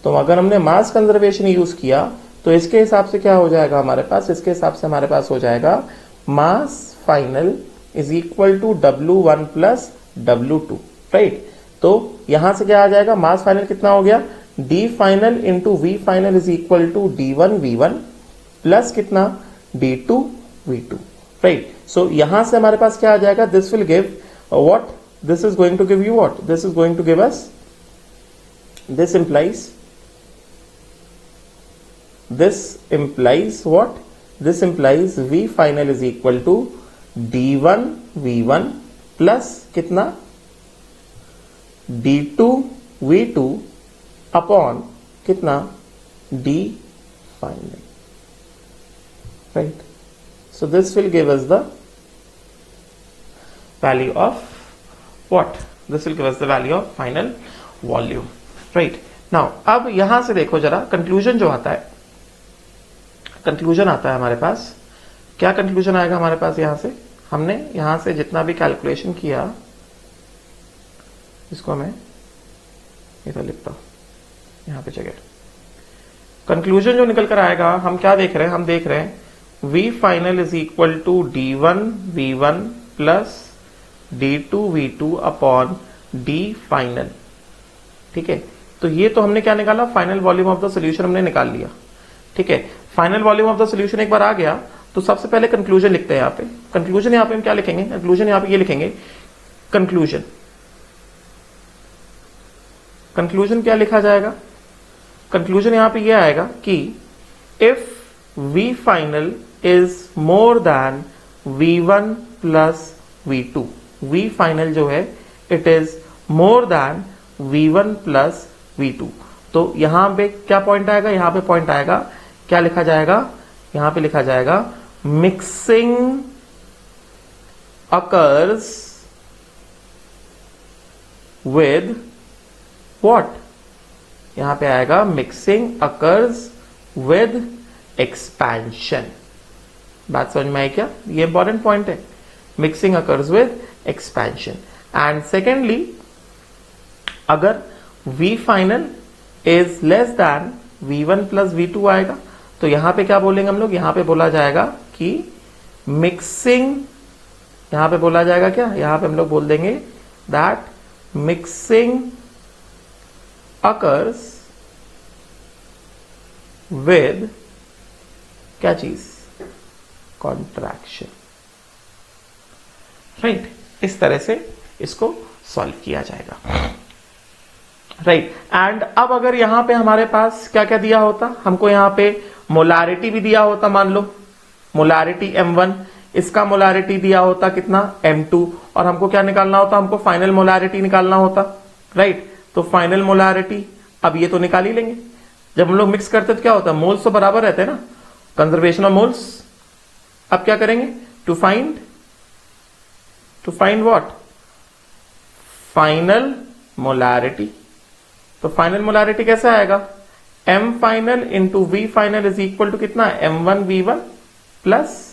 तो अगर हमने मास कंजर्वेशन यूज किया तो इसके हिसाब से क्या हो जाएगा हमारे पास, इसके हिसाब से हमारे पास हो जाएगा mass final is equal to W1 plus W2, right. तो यहां से क्या आ जाएगा, मास फाइनल कितना हो गया, D final into V final is equal to D1 V1 plus कितना D2 V2, राइट। सो यहां से हमारे पास क्या आ जाएगा, this will give what, this is going to give you what, this is going to give us, this implies what, this implies V final is equal to D1 V1 plus कितना D2 V2 upon कितना D final, right. So this will give us the value of what, this will give us the value of final volume, right. Now अब यहां से देखो जरा conclusion जो आता है, कंक्लूजन आता है हमारे पास, क्या कंक्लूजन आएगा हमारे पास, यहां से हमने यहां से जितना भी कैलकुलेशन किया, इसको मैं इधर लिखता हूं यहां पे जगह, कंक्लूजन जो निकल कर आएगा, हम क्या देख रहे हैं, हम देख रहे हैं V final is equal to D1 V1 plus D2 V2 upon D final, ठीक है। तो ये तो हमने क्या निकाला, final volume of the solution हमने निकाल लिया, ठीक है। Final volume of the solution एक बार आ गया तो सबसे पहले कंक्लूजन लिखते हैं। यहां पे कंक्लूजन, यहां पे हम क्या लिखेंगे, कंक्लूजन यहां पे ये लिखेंगे, कंक्लूजन, कंक्लूजन क्या लिखा जाएगा, कंक्लूजन यहां पे ये आएगा कि if V final is more than V1 plus V2, V final जो है it is more than V1 plus V2। तो यहां पे क्या पॉइंट आएगा, यहां पे पॉइंट आएगा, क्या लिखा जाएगा, यहां पे लिखा जाएगा मिक्सिंग अकर्स विद व्हाट, यहां पे आएगा मिक्सिंग अकर्स विद एक्सपेंशन। बात समझ में आई क्या, ये इंपॉर्टेंट पॉइंट है, mixing occurs with expansion. And secondly अगर V final is less than V1 plus V2 आएगा तो यहां पे क्या बोलेंगे हम लोग, यहां पे बोला जाएगा कि मिक्सिंग यहां पे बोला जाएगा क्या, यहां पे हम लोग बोल देंगे दैट मिक्सिंग अकर्स विद क्या चीज, कॉन्ट्रैक्शन, राइट। इस तरह से इसको सॉल्व किया जाएगा, राइट। एंड अब अगर यहां पे हमारे पास क्या क्या दिया होता, हमको यहां पे मोलारिटी भी दिया होता, मान लो मोलारिटी M1, इसका मोलारिटी दिया होता कितना M2, और हमको क्या निकालना होता, हमको फाइनल मोलारिटी निकालना होता, राइट। तो फाइनल मोलारिटी अब ये तो निकाल ही लेंगे, जब हम लोग मिक्स करते तो क्या होता है, मोल्स तो बराबर रहते हैं ना, कंजर्वेशन ऑफ मोल्स। अब क्या करेंगे, to find what, final molarity. तो फाइनल मोलारिटी कैसे आएगा, M final into V final is equal to कितना, M1 V1 plus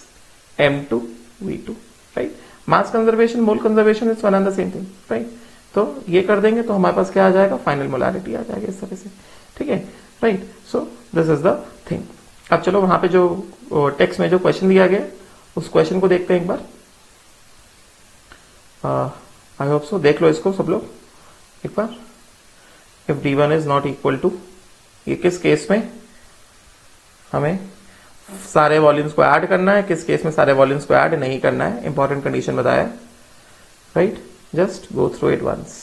M2 V2, राइट। Mass conservation, mole conservation is one and the same thing, right. तो ये कर देंगे तो हमारे पास क्या आ जाएगा, फाइनल मोलारिटी आ जाएगा इस तरह से, ठीक है, right. So this is the thing. अब चलो वहां पे जो टेक्स्ट में जो क्वेश्चन दिया गया उस क्वेश्चन को देखते हैं एक बार। आई होप सो देख लो इसको सब लोग एक बार। If D1 is not equal to, ये किस केस में हमें सारे वॉल्यूम्स को ऐड करना है, किस केस में सारे वॉल्यूम्स को ऐड नहीं करना है, इंपॉर्टेंट कंडीशन बताया, right. Just go through it once.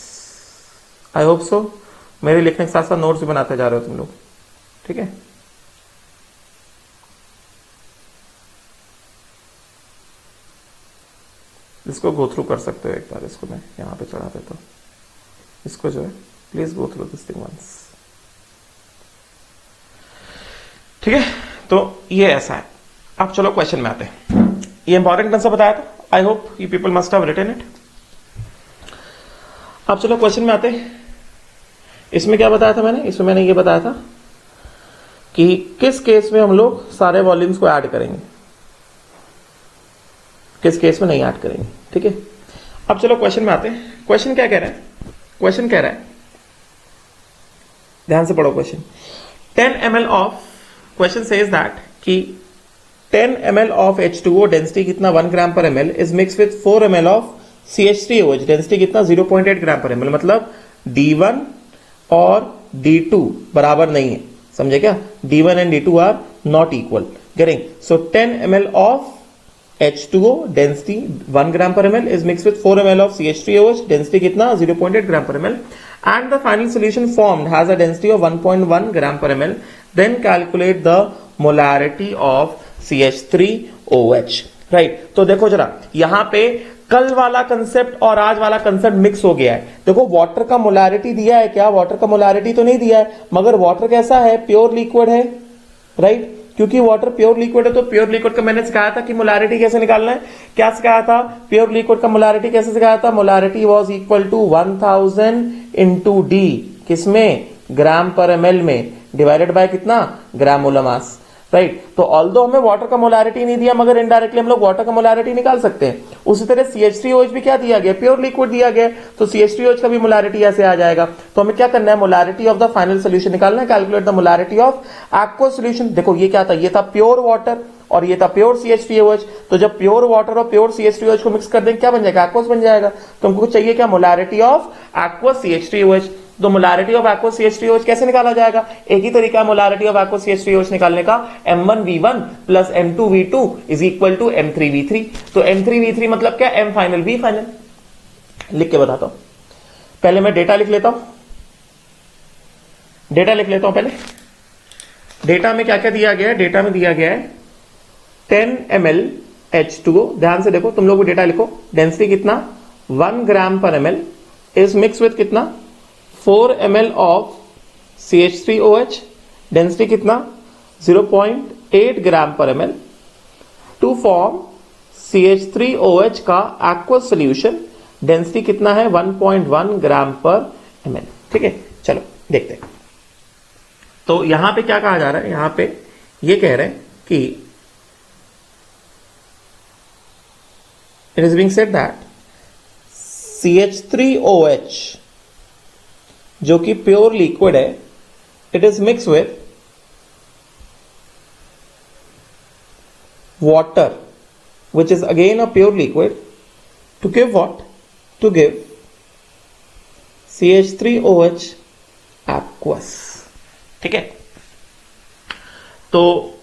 I hope so मेरे लिखने के साथ साथ नोट्स भी बनाते जा रहे हो तुम लोग, ठीक है। इसको गो थ्रू कर सकते हो एक बार, इसको मैं यहां पे चढ़ा देता हूं, इसको जो है please go through this thing once, ठीक है। तो ये ऐसा है। अब चलो क्वेश्चन में आते हैं। ये इंपॉर्टेंट कंसेप्ट बताया था, I hope you people must have written it. अब चलो क्वेश्चन में आते हैं। इसमें क्या बताया था मैंने, इसमें मैंने ये बताया था कि किस केस में हम लोग सारे वॉल्यूम्स को ऐड करेंगे, किस केस में नहीं ऐड करेंगे, ठीक है। अब चलो क्वेश्चन में आते हैं। क्वेश्चन क्या कह रहा है, क्वेश्चन कह रहा है, ध्यान से पढ़ो question. 10 ml of, question says that कि 10 ml ऑफ H2O डेंसिटी कितना 1 gram per ml is mix with 4 ml of CH3OH density कितना 0.8 ग्राम पर ml। मतलब D1 और D2 बराबर नहीं है, समझे क्या, D1 and D2 are not equal, getting. So 10 ml of H2O density 1 gram per ml is mixed with 4 ml of CH3OH density कितना 0.8 ग्राम per ml and the final solution formed has a density of 1.1 gram per ml. Then calculate the molarity of CH3OH, right? तो देखो जरा यहां पे कल वाला concept और आज वाला कंसेप्ट मिक्स हो गया है। देखो वाटर का मोलारिटी दिया है क्या, वाटर का मोलारिटी तो नहीं दिया है, मगर वाटर कैसा है, प्योर लिक्विड है, राइट। क्योंकि वाटर प्योर लिक्विड है तो प्योर लिक्विड का मैंने सिखाया था कि मोलारिटी कैसे निकालना है, क्या सिखाया था, प्योर लिक्विड का मोलारिटी कैसे सिखाया था, molarity was equal to 1000 into D, किसमें, ग्राम पर ml में, डिवाइडेड बाय कितना, ग्राम मोलर मास, राइट। तो ऑल्दो हमें वाटर का मोलारिटी नहीं दिया मगर इनडायरेक्टली हम लोग वाटर का मोलारिटी निकाल सकते हैं। उसी तरह CH3OH भी क्या दिया गया, प्योर लिक्विड दिया गया, तो CH3OH का भी मोलारिटी ऐसे आ जाएगा। तो हमें क्या करना है, molarity of the final solution निकालना है, calculate the molarity of aqueous solution. देखो ये क्या था, ये था प्योर वाटर और ये था प्योर CH3OH। तो जब प्योर वाटर और प्योर CH3OH को मिक्स कर देंगे क्या बन जाएगा, एक्वस बन जाएगा। तो हमको चाहिए क्या, मोलारिटी ऑफ एक्वस CH3OH। तो मोलारिटी ऑफ एक्वस CH3OH कैसे निकाला जाएगा, एक ही तरीका है मोलारिटी ऑफ एक्वस CH3OH निकालने का, M1V1 plus M2V2 is equal to M3V3। तो M3V3 मतलब क्या, M फाइनल V फाइनल। लिख के बताता हूं, पहले मैं डेटा लिख लेता हूं, डेटा लिख लेता हूं पहले। डेटा में क्या क्या दिया गया है, डेटा में दिया गया है 10 ml H2O, ध्यान से देखो तुम लोग डेटा लिखो, डेंसिटी कितना 1 gram per ml is mix with कितना 4 ml ऑफ CH3OH डेंसिटी कितना 0.8 ग्राम per ml to form CH3OH का एक्वस सोल्यूशन, डेंसिटी कितना है 1.1 ग्राम पर ml, ठीक है। चलो देखते हैं। तो यहां पे क्या कहा जा रहा है, यहां पे ये कह रहे हैं कि it is being said that CH3OH जो कि प्योर लिक्विड है, it is mix with water which is again a pure liquid to give what, to give CH3OH aqueous। ठीक है, तो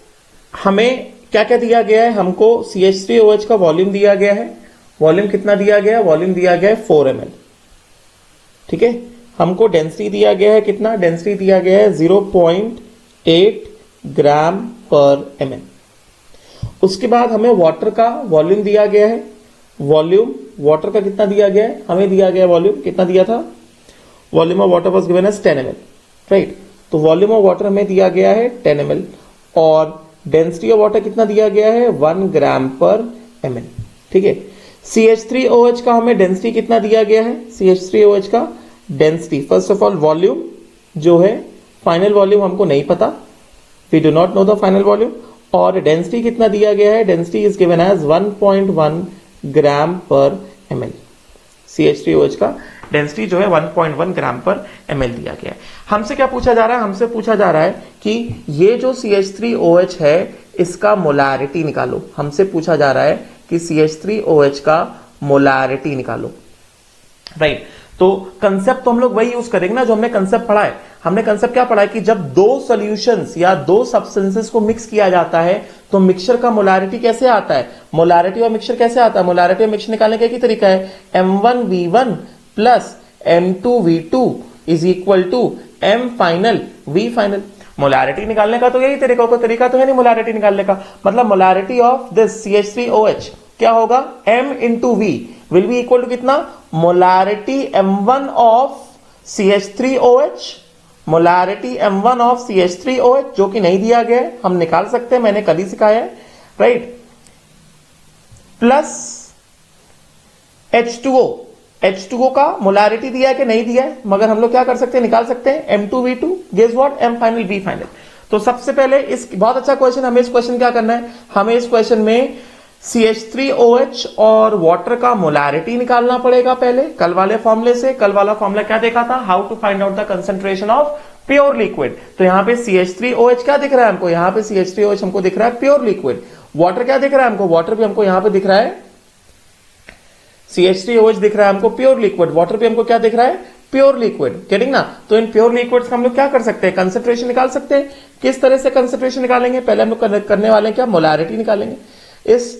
हमें क्या क्या दिया गया है, हमको CH3OH का वॉल्यूम दिया गया है। वॉल्यूम कितना दिया गया है, वॉल्यूम दिया गया है 4 ml। ठीक है, हमको डेंसिटी दिया गया है कितना, डेंसिटी दिया गया है 0.8 ग्राम पर ml। उसके बाद हमें वाटर का वॉल्यूम दिया गया है। वॉल्यूम वाटर का कितना दिया गया है, हमें दिया गया वॉल्यूम कितना दिया था, volume of water was given as 10 ml, right. तो वॉल्यूम ऑफ वाटर हमें दिया गया है 10 ml और डेंसिटी ऑफ वाटर कितना दिया गया है 1 ग्राम पर ml। ठीक है, CH3OH का हमें डेंसिटी कितना दिया गया है, CH3OH का density, first of all volume जो है, फाइनल वॉल्यूम हमको नहीं पता, we do not know the final volume. और डेंसिटी कितना दिया गया है, density is given as 1.1 gram per ml। CH3OH का डेंसिटी जो है 1.1 ग्राम पर ml दिया गया है। हमसे क्या पूछा जा रहा है, हमसे पूछा जा रहा है कि ये जो CH3OH है इसका मोलारिटी निकालो। हमसे पूछा जा रहा है कि CH3OH का मोलारिटी निकालो, राइट। तो कंसेप्ट तो हम लोग वही यूज करेंगे ना जो हमने कंसेप्ट पढ़ा है। हमने कंसेप्ट क्या पढ़ा है कि जब दो सॉल्यूशंस या दो सब्सटेंसेस को मिक्स किया जाता है तो मिक्सचर का मोलारिटी कैसे आता है, मोलारिटी और मिक्सचर कैसे आता है, मोलारिटी और मिक्सचर निकालने का एक ही तरीका है, M1V1 plus M2V2 is equal to M final V final. Molarity निकालने का तो यही तरीका होगा, तरीका तो है नहीं मोलारिटी निकालने का। मतलब मोलारिटी ऑफ दिस CH3OH क्या होगा, M into V will be equal to कितना, molarity M1 of CH3OH, molarity M1 of CH3OH जो कि नहीं दिया गया है, हम निकाल सकते हैं, मैंने कल ही सिखाया है, राइट, प्लस H2O। H2O का मोलारिटी दिया है कि नहीं दिया है, मगर हम लोग क्या कर सकते हैं, निकाल सकते हैं, M2V2 guess what, M final V final. तो सबसे पहले इस बहुत अच्छा क्वेश्चन, हमें इस क्वेश्चन क्या करना है, हमें इस क्वेश्चन में CH3OH और वाटर का मोलारिटी निकालना पड़ेगा पहले, कल वाले फॉर्मूले से। कल वाला फॉर्मूला क्या देखा था, how to find out the concentration of pure liquid. तो यहां पे CH3OH क्या दिख रहा है हमको, यहां पे CH3OH हमको दिख रहा है प्योर लिक्विड। वाटर क्या दिख रहा है हमको, वाटर भी हमको यहां पे दिख रहा है, CH3OH दिख रहा है हमको प्योर लिक्विड, वाटर भी हमको क्या दिख रहा है, प्योर लिक्विड। गेटिंग ना। तो इन प्योर लिक्विड्स का हम लोग क्या कर सकते हैं, कंसंट्रेशन निकाल सकते हैं। किस तरह से कंसंट्रेशन निकालेंगे, पहले हम लोग करने वाले हैं क्या, मोलारिटी निकालेंगे। इस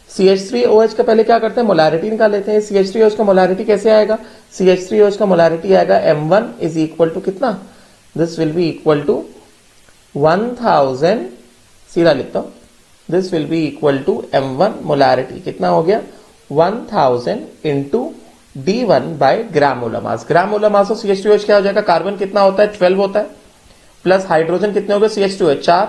CH3OH का पहले क्या करते हैं, मोलारिटी निकाल लेते हैं। CH3OH का मोलारिटी कैसे आएगा, CH3OH का मोलारिटी आएगा M1 इज इक्वल टू कितना, this will be equal to 1000, सीधा लिखता हूं, this will be equal to M1 molarity कितना हो गया 1000 into D1 by gram molar mass. Gram molar mass of CH3OH क्या हो जाएगा, कार्बन कितना होता है 12 होता है, प्लस हाइड्रोजन कितने हो गए CH2H 4,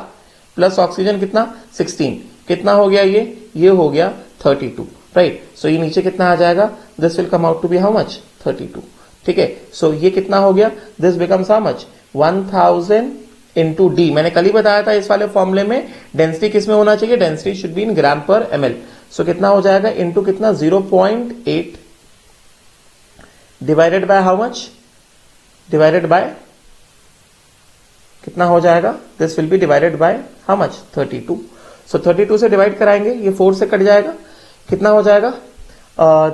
प्लस ऑक्सीजन कितना 16, कितना हो गया ये हो गया 32, राइट। सो ये नीचे कितना आ जाएगा, this will come out to be how much 32। ठीक है, सो ये कितना हो गया, this becomes how much 1000 into D. मैंने कल ही बताया था इस वाले फॉर्मूले में डेंसिटी किस में होना चाहिए, density should be in gram per ml। सो कितना हो जाएगा, इंटू कितना 0.8 divided by how much, divided by कितना हो जाएगा, this will B divided by how much 32। सो 32 से डिवाइड कराएंगे, ये 4 से कट जाएगा, कितना हो जाएगा,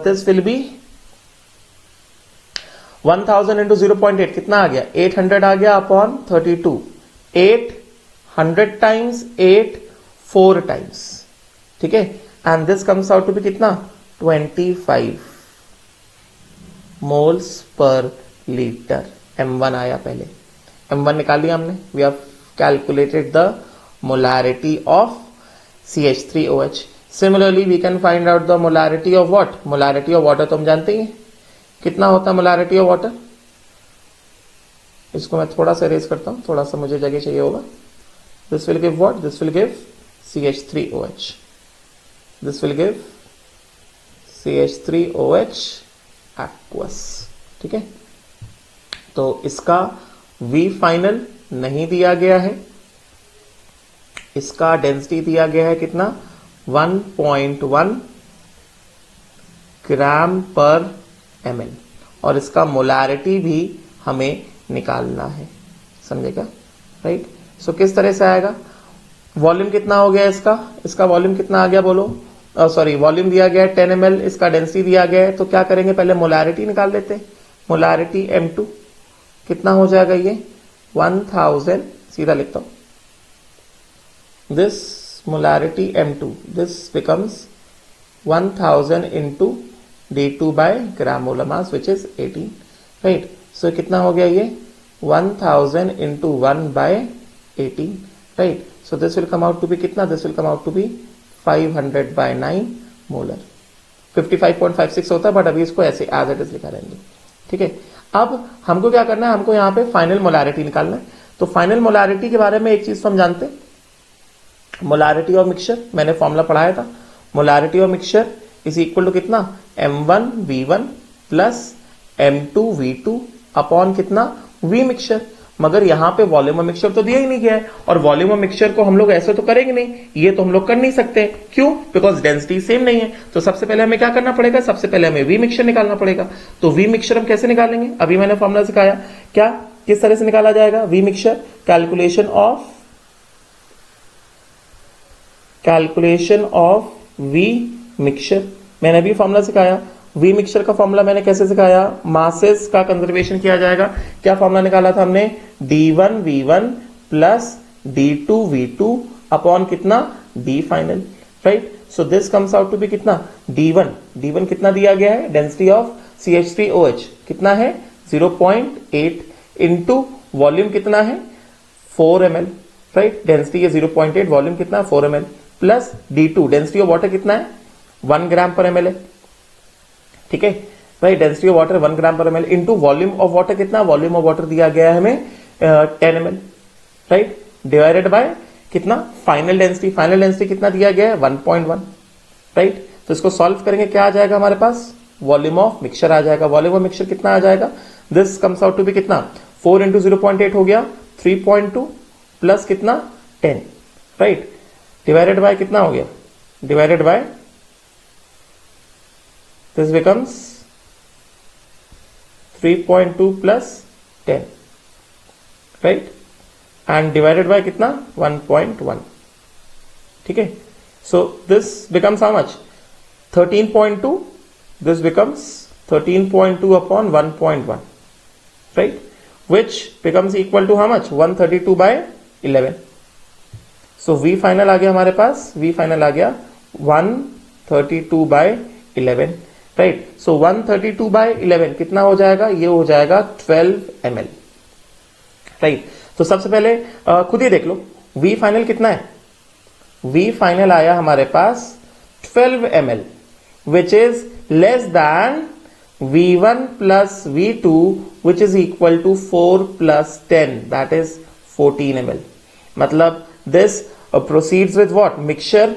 दिस विल बी 1000 इंटू 0.8 कितना आ गया, 800 आ गया अपॉन 32। 800 टाइम्स 8 4 टाइम्स, ठीक है, and this comes out to be कितना 25 मोल्स पर लीटर। M1 आया पहले, M1 निकाल लिया हमने, we have calculated the molarity of CH3OH। Similarly, we can find out the molarity of what? Molarity of water तो हम जानते ही कितना होता है molarity of water। इसको मैं थोड़ा सा रेज करता हूं, थोड़ा सा मुझे जगह चाहिए होगा। This will give what? This will give CH3OH। This will give CH3OH aqueous। ठीक है, तो इसका V फाइनल नहीं दिया गया है, इसका डेंसिटी दिया गया है कितना 1.1 ग्राम पर ml और इसका मोलारिटी भी हमें निकालना है, समझेगा, राइट। सो किस तरह से आएगा, वॉल्यूम कितना हो गया इसका, इसका वॉल्यूम कितना आ गया बोलो, सॉरी वॉल्यूम दिया गया है 10 ml, इसका डेंसिटी दिया गया है, तो क्या करेंगे पहले मोलारिटी निकाल लेते हैं। मोलारिटी M2 कितना हो जाएगा ये 1000, सीधा लिखता हूं, this molarity M2 this becomes 1000 into D2 by gram molar mass which is 18, right. So कितना हो गया ये 1000 into 1 by 18, right. So this will come out to be कितना, this will come out to be 500 by 9 molar. 55.56 होता है, but अभी इसको ऐसे एज इट इज लिखा रहेंगे, ठीक है। अब हमको क्या करना है, हमको यहाँ पे फाइनल मोलारिटी निकालना है। तो फाइनल मोलारिटी के बारे में एक चीज तो हम जानते हैं, मोलारिटी ऑफ मिक्सचर, मैंने फॉर्मूला पढ़ाया था। Molarity of mixture is equal to कितना M1V1 प्लस M2V2 अपॉन कितना V मिक्सचर। मगर यहां पे वॉल्यूम ऑफ मिक्सचर तो दिया ही नहीं गया है, और वॉल्यूम ऑफ मिक्सचर को हम लोग ऐसे तो करेंगे नहीं, ये तो हम लोग कर नहीं सकते। क्यों? बिकॉज डेंसिटी सेम नहीं है। तो सबसे पहले हमें क्या करना पड़ेगा, सबसे पहले हमें वी मिक्सचर निकालना पड़ेगा। तो वी मिक्सचर हम कैसे निकालेंगे, अभी मैंने फॉर्मूला सिखाया, क्या किस तरह से निकाला जाएगा V mixture, calculation of V mixture. मैंने अभी फॉर्मूला सिखाया, वी मिक्सचर का फॉर्मूला मैंने कैसे सिखाया, मासेस का कंजर्वेशन किया जाएगा। क्या फॉर्मूला निकाला था हमने, D1V1 प्लस D2V2 अपॉन कितना D final, right. So this comes out to be कितना D1 कितना दिया गया है, डेंसिटी ऑफ CH3OH कितना है 0.8 इंटू वॉल्यूम कितना है 4 ml, राइट। डेंसिटी है 0.8, वॉल्यूम कितना है 4 ml, plus D2 density of water कितना है 1 ग्राम पर ml है, ठीक है, right. Density of water 1 gram per ml into volume of water कितना, वॉल्यूम ऑफ वाटर दिया गया है हमें 10 ml, राइट, डिवाइडेड बाय कितना फाइनल डेंसिटी कितना दिया गया है 1.1, राइट। तो इसको सॉल्व करेंगे, क्या आ जाएगा हमारे पास, वॉल्यूम ऑफ मिक्सचर आ जाएगा। वॉल्यूम ऑफ मिक्सचर कितना आ जाएगा, this comes out to be कितना 4 इंटू 0.8 हो गया 3.2 प्लस कितना 10, राइट, डिवाइडेड बाय कितना हो गया, divided by this becomes 3.2 plus 10, right, and divided by कितना 1.1, ठीक है। so this becomes how much 13.2, this becomes 13.2 upon 1.1, right, which becomes equal to how much 132 by 11। so V final आ गया हमारे पास, V final आ गया 132 by 11, right. So 132 bye 11 कितना हो जाएगा, ये हो जाएगा 12 ml, राइट। तो सबसे पहले खुद ही देख लो V फाइनल कितना है, V फाइनल आया हमारे पास 12 ml which is less than V1 plus V2 which is equal to 4 plus 10 that is 14 ml। मतलब this proceeds with what, mixture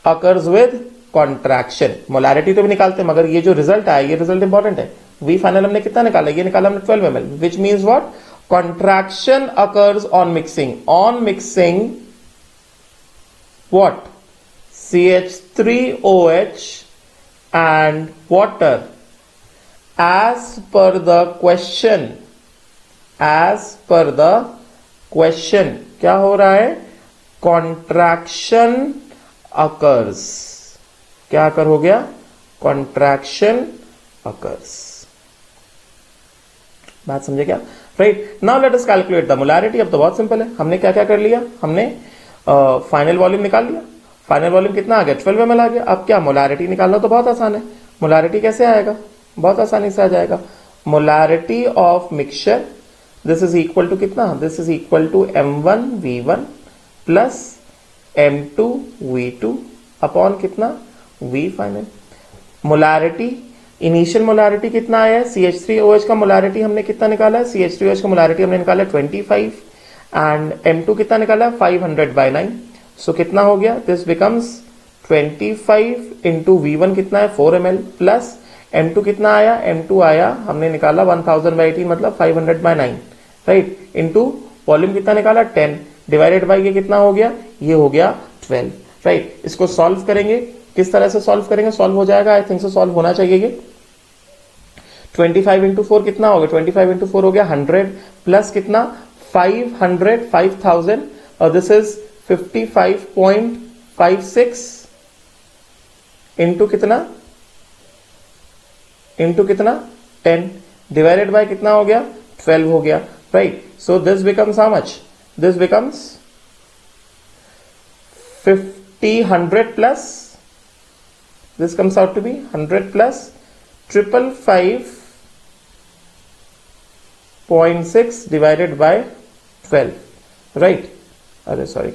occurs with contraction. Molarity तो भी निकालते हैं, मगर ये जो रिजल्ट आया ये रिजल्ट इंपॉर्टेंट है। वी फाइनल हमने कितना निकाला, ये निकाला हमने 12 ml, which means what, contraction occurs on mixing what CH3OH and water as per the question क्या हो रहा है, कॉन्ट्रैक्शन अकर्स, क्या अकर हो गया, कॉन्ट्रैक्शन अकर्स। बात समझे क्या, right. Now let us calculate the molarity. अब तो बहुत सिंपल है, हमने क्या क्या कर लिया, हमने फाइनल वॉल्यूम निकाल लिया। फाइनल वॉल्यूम कितना आ गया 12 ml आ गया। अब क्या मोलारिटी निकालना तो बहुत आसान है। मोलारिटी कैसे आएगा, बहुत आसानी से आ जाएगा। Molarity of mixture this is equal to कितना, this is equal to M1V1 plus M2V2 upon कितना V final. Molarity, initial molarity कितना आया है, CH3OH का मोलारिटी हमने कितना निकाला है, CH3OH का मोलारिटी हमने निकाला 25 एंड M2 कितना निकाला है 500 by 9। सो कितना हो गया, दिस बिकम्स 25 इंटू V1 कितना है 4 ml प्लस M2 कितना आया, M2 आया हमने निकाला 1000 by 18 मतलब 500 by 9, राइट, इंटू वॉल्यूम कितना निकाला 10 डिवाइडेड बाई ये कितना हो गया, ये हो गया 12, राइट। इसको सॉल्व करेंगे, किस तरह से सॉल्व करेंगे, सॉल्व हो जाएगा, आई थिंक सो सॉल्व होना चाहिए ये। 25 इंटू 4 कितना हो गया, 25 इंटू 4 हो गया 100 प्लस कितना 5000 और दिस इज 55.56 इंटू कितना, इंटू कितना 10 डिवाइडेड बाय कितना हो गया 12 हो गया, right. So this becomes how much, this becomes 100 plus, this comes out to be 100 plus 555.6 divided by 12, right? Sorry,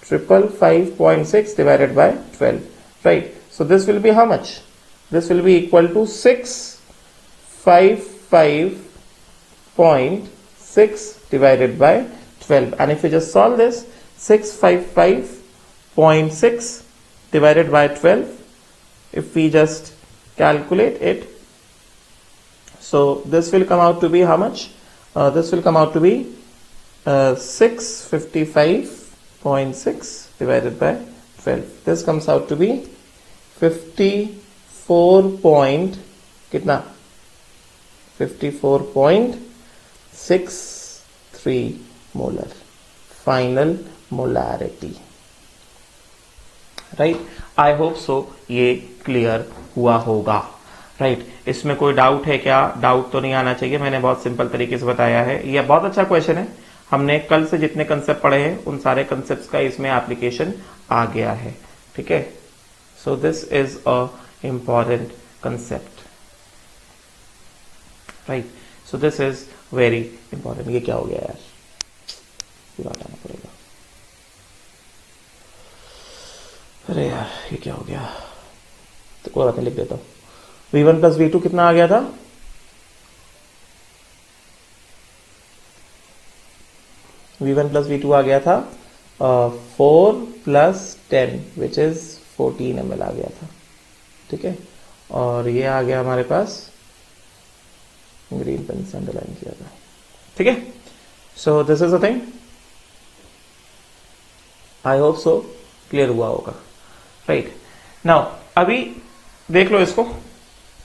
555.6 divided by 12, right? So this will be how much? This will be equal to 655.6 divided by 12, and if you just solve this, 655.6 divided by 12, if we just calculate it, so this will come out to be how much? This will come out to be 655.6 divided by 12. This comes out to be 54 point कितना 54.63 molar final molarity, right. आई hope so ये clear हुआ होगा, right. इसमें कोई doubt है क्या? Doubt तो नहीं आना चाहिए, मैंने बहुत सिंपल तरीके से बताया है. ये बहुत अच्छा क्वेश्चन है. हमने कल से जितने कंसेप्ट पढ़े हैं उन सारे कंसेप्ट का इसमें एप्लीकेशन आ गया है, ठीक है. So this is a important concept, right. So this is very important. ये क्या हो गया यार, ये बताना पड़ेगा. अरे यार ये क्या हो गया, तो कोई बात नहीं, लिख देता हूं. V1 प्लस V2 कितना आ गया था? V1 प्लस V2 आ गया था 4 प्लस 10 विच इज 14 ml आ गया था, ठीक है. और ये आ गया हमारे पास, ग्रीन पेन से अंडरलाइन किया था, ठीक है. So this is a thing. I hope so clear हुआ होगा, राइट. नाउ अभी देख लो इसको,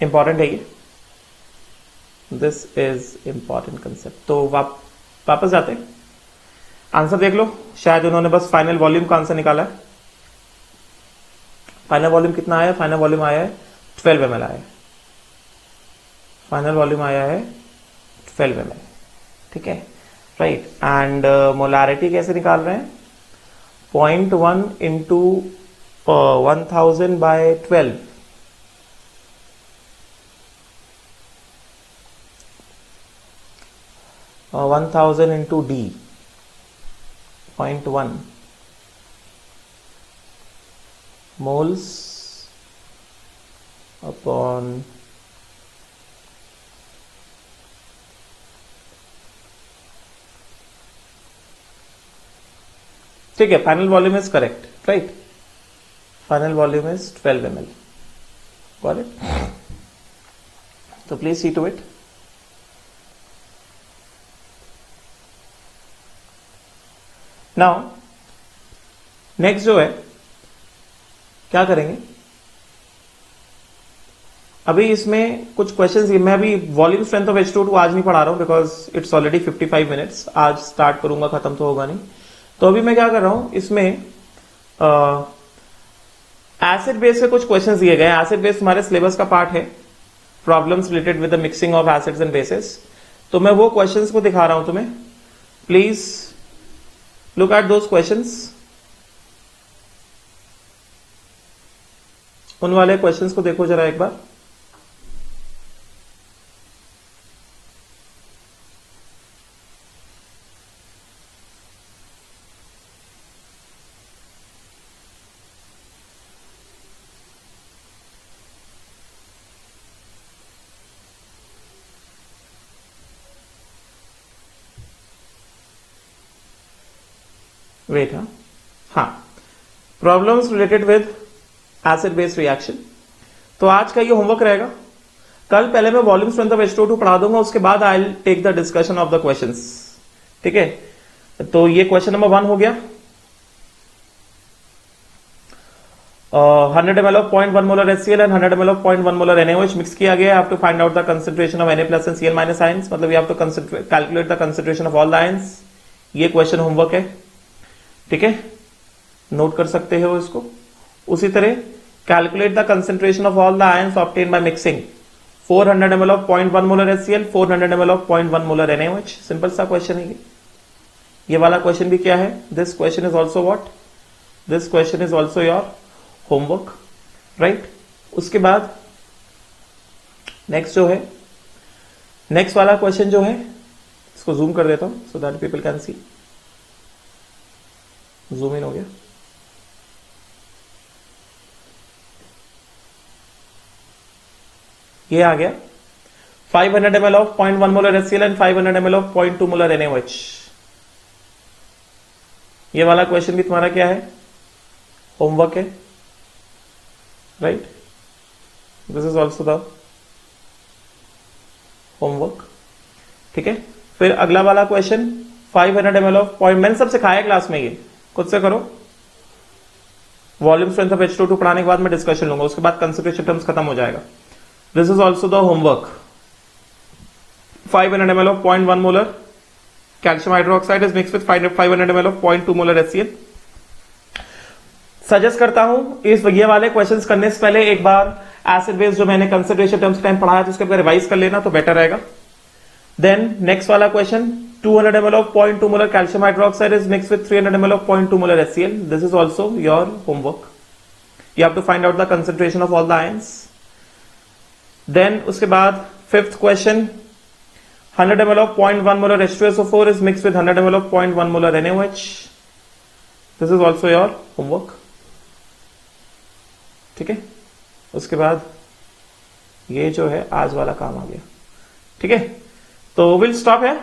इंपॉर्टेंट है ये. This is important concept. तो वापस जाते हैं, आंसर देख लो. शायद उन्होंने बस फाइनल वॉल्यूम का आंसर निकाला है. फाइनल वॉल्यूम कितना आया? फाइनल वॉल्यूम आया है 12 ml आया है. फाइनल वॉल्यूम आया है 12 ml, ठीक है, राइट. एंड मोलारिटी कैसे निकाल रहे हैं? 0.1 इंटू 1000 बाय 12, और 1000 इंटू D, 0.1 moles upon ठीक है. Final volume is correct, right. Final volume is 12 ml. Got it? तो please see to it. Now next जो है क्या करेंगे, अभी इसमें कुछ क्वेश्चंस. मैं अभी वॉल्यूम स्ट्रेंथ ऑफ H2O आज नहीं पढ़ा रहा हूं बिकॉज इट्स ऑलरेडी 55 मिनट्स. आज स्टार्ट करूंगा, खत्म तो होगा नहीं. तो अभी मैं क्या कर रहा हूं, इसमें एसिड बेस से कुछ क्वेश्चंस दिए गए हैं. एसिड बेस हमारे सिलेबस का पार्ट है, problems related with the mixing of acids and bases. तो मैं वो क्वेश्चंस को दिखा रहा हूं तुम्हें. Please look at those questions. उन वाले क्वेश्चंस को देखो जरा एक बार. वेट, हाँ, problems related with acid base reaction. तो आज का ये होमवर्क रहेगा. कल पहले मैं वॉल्यूम स्ट्रेंथ ऑफ H2O पढ़ा दूंगा, उसके बाद I will take the discussion of the questions, ठीक है. तो ये क्वेश्चन नंबर 1 हो गया. 100 ml of 0.1 molar HCl and 100 ml of 0.1 molar NaOH mix किया गया. Have to find out the concentration of Na plus and Cl minus ions. मतलब you have to calculate the concentration of all the ions. ये question homework है, ठीक है, note कर सकते हो इसको. उसी तरह Calculate the concentration of all the ions obtained by mixing 400 ml of 0.1 molar HCl, 400 ml of 0.1 molar NaOH. Simple सा क्वेश्चन है ये वाला क्वेश्चन भी क्या है? This question is also what? This question is also your homework, right? उसके बाद next जो है, नेक्स्ट वाला क्वेश्चन जो है, इसको जूम कर देता हूं so that people can see. Zoom in हो गया. ये आ गया 500 ml of 0.1 molar HCl and 500 ml of 0.2 molar NaOH. ये वाला क्वेश्चन भी तुम्हारा क्या है? होमवर्क है, right? This is also the homework. ठीक है, फिर अगला वाला क्वेश्चन 500 ml of पॉइंट, मैंने सब सिखाया क्लास में, ये खुद से करो. वॉल्यूम स्ट्रेंथ ऑफ H2O2 पढ़ाने के बाद मैं डिस्कशन लूंगा, उसके बाद कंसंट्रेशन टर्म्स खत्म हो जाएगा. This is also the homework. 500 ml of 0.1 molar calcium hydroxide is mixed with 500 ml of 0.2 molar HCl. Suggest करता हूं इस ये वाले क्वेश्चंस करने से पहले एक बार एसिड बेस जो मैंने कंसंट्रेशन टर्म्स टाइम पढ़ाया था उसके ऊपर रिवाइज कर लेना तो बेटर रहेगा. देन नेक्स्ट वाला question 200 ml of 0.2 molar calcium hydroxide is mixed with 300 ml of 0.2 molar HCl. This is also your homework. You have to find out the concentration of all the ions. Then उसके बाद fifth question 100 ml of 0.1 molar H2SO4 is mixed with 100 ml of 0.1 molar NaOH. This is also your homework. ठीक है, उसके बाद ये जो है आज वाला काम आ गया. ठीक है, तो विल स्टॉप है.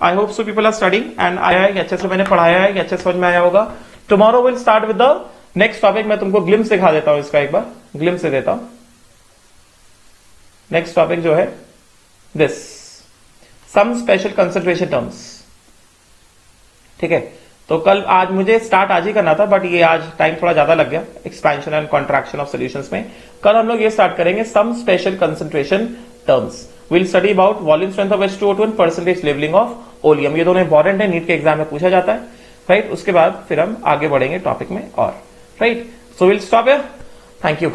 I hope so people are studying and आया है अच्छे से, मैंने पढ़ाया है अच्छे समझ में आया होगा. Tomorrow will start with the next topic. मैं तुमको ग्लिम्स दिखा देता हूं, इसका एक बार ग्लिम्स दे देता हूं. नेक्स्ट टॉपिक जो है this some special concentration terms. ठीक है, तो कल आज मुझे स्टार्ट आज ही करना था बट ये आज टाइम थोड़ा ज्यादा लग गया expansion and contraction of solutions में. कल हम लोग ये स्टार्ट करेंगे some special concentration terms. Will study about volume strength of H2O2 and percentage labelling of oleum. ये दोनों इंपॉर्टेंट है, नीट के एग्जाम में पूछा जाता है, राइट? उसके बाद फिर हम आगे बढ़ेंगे टॉपिक में और, right? So will stop here. Thank you.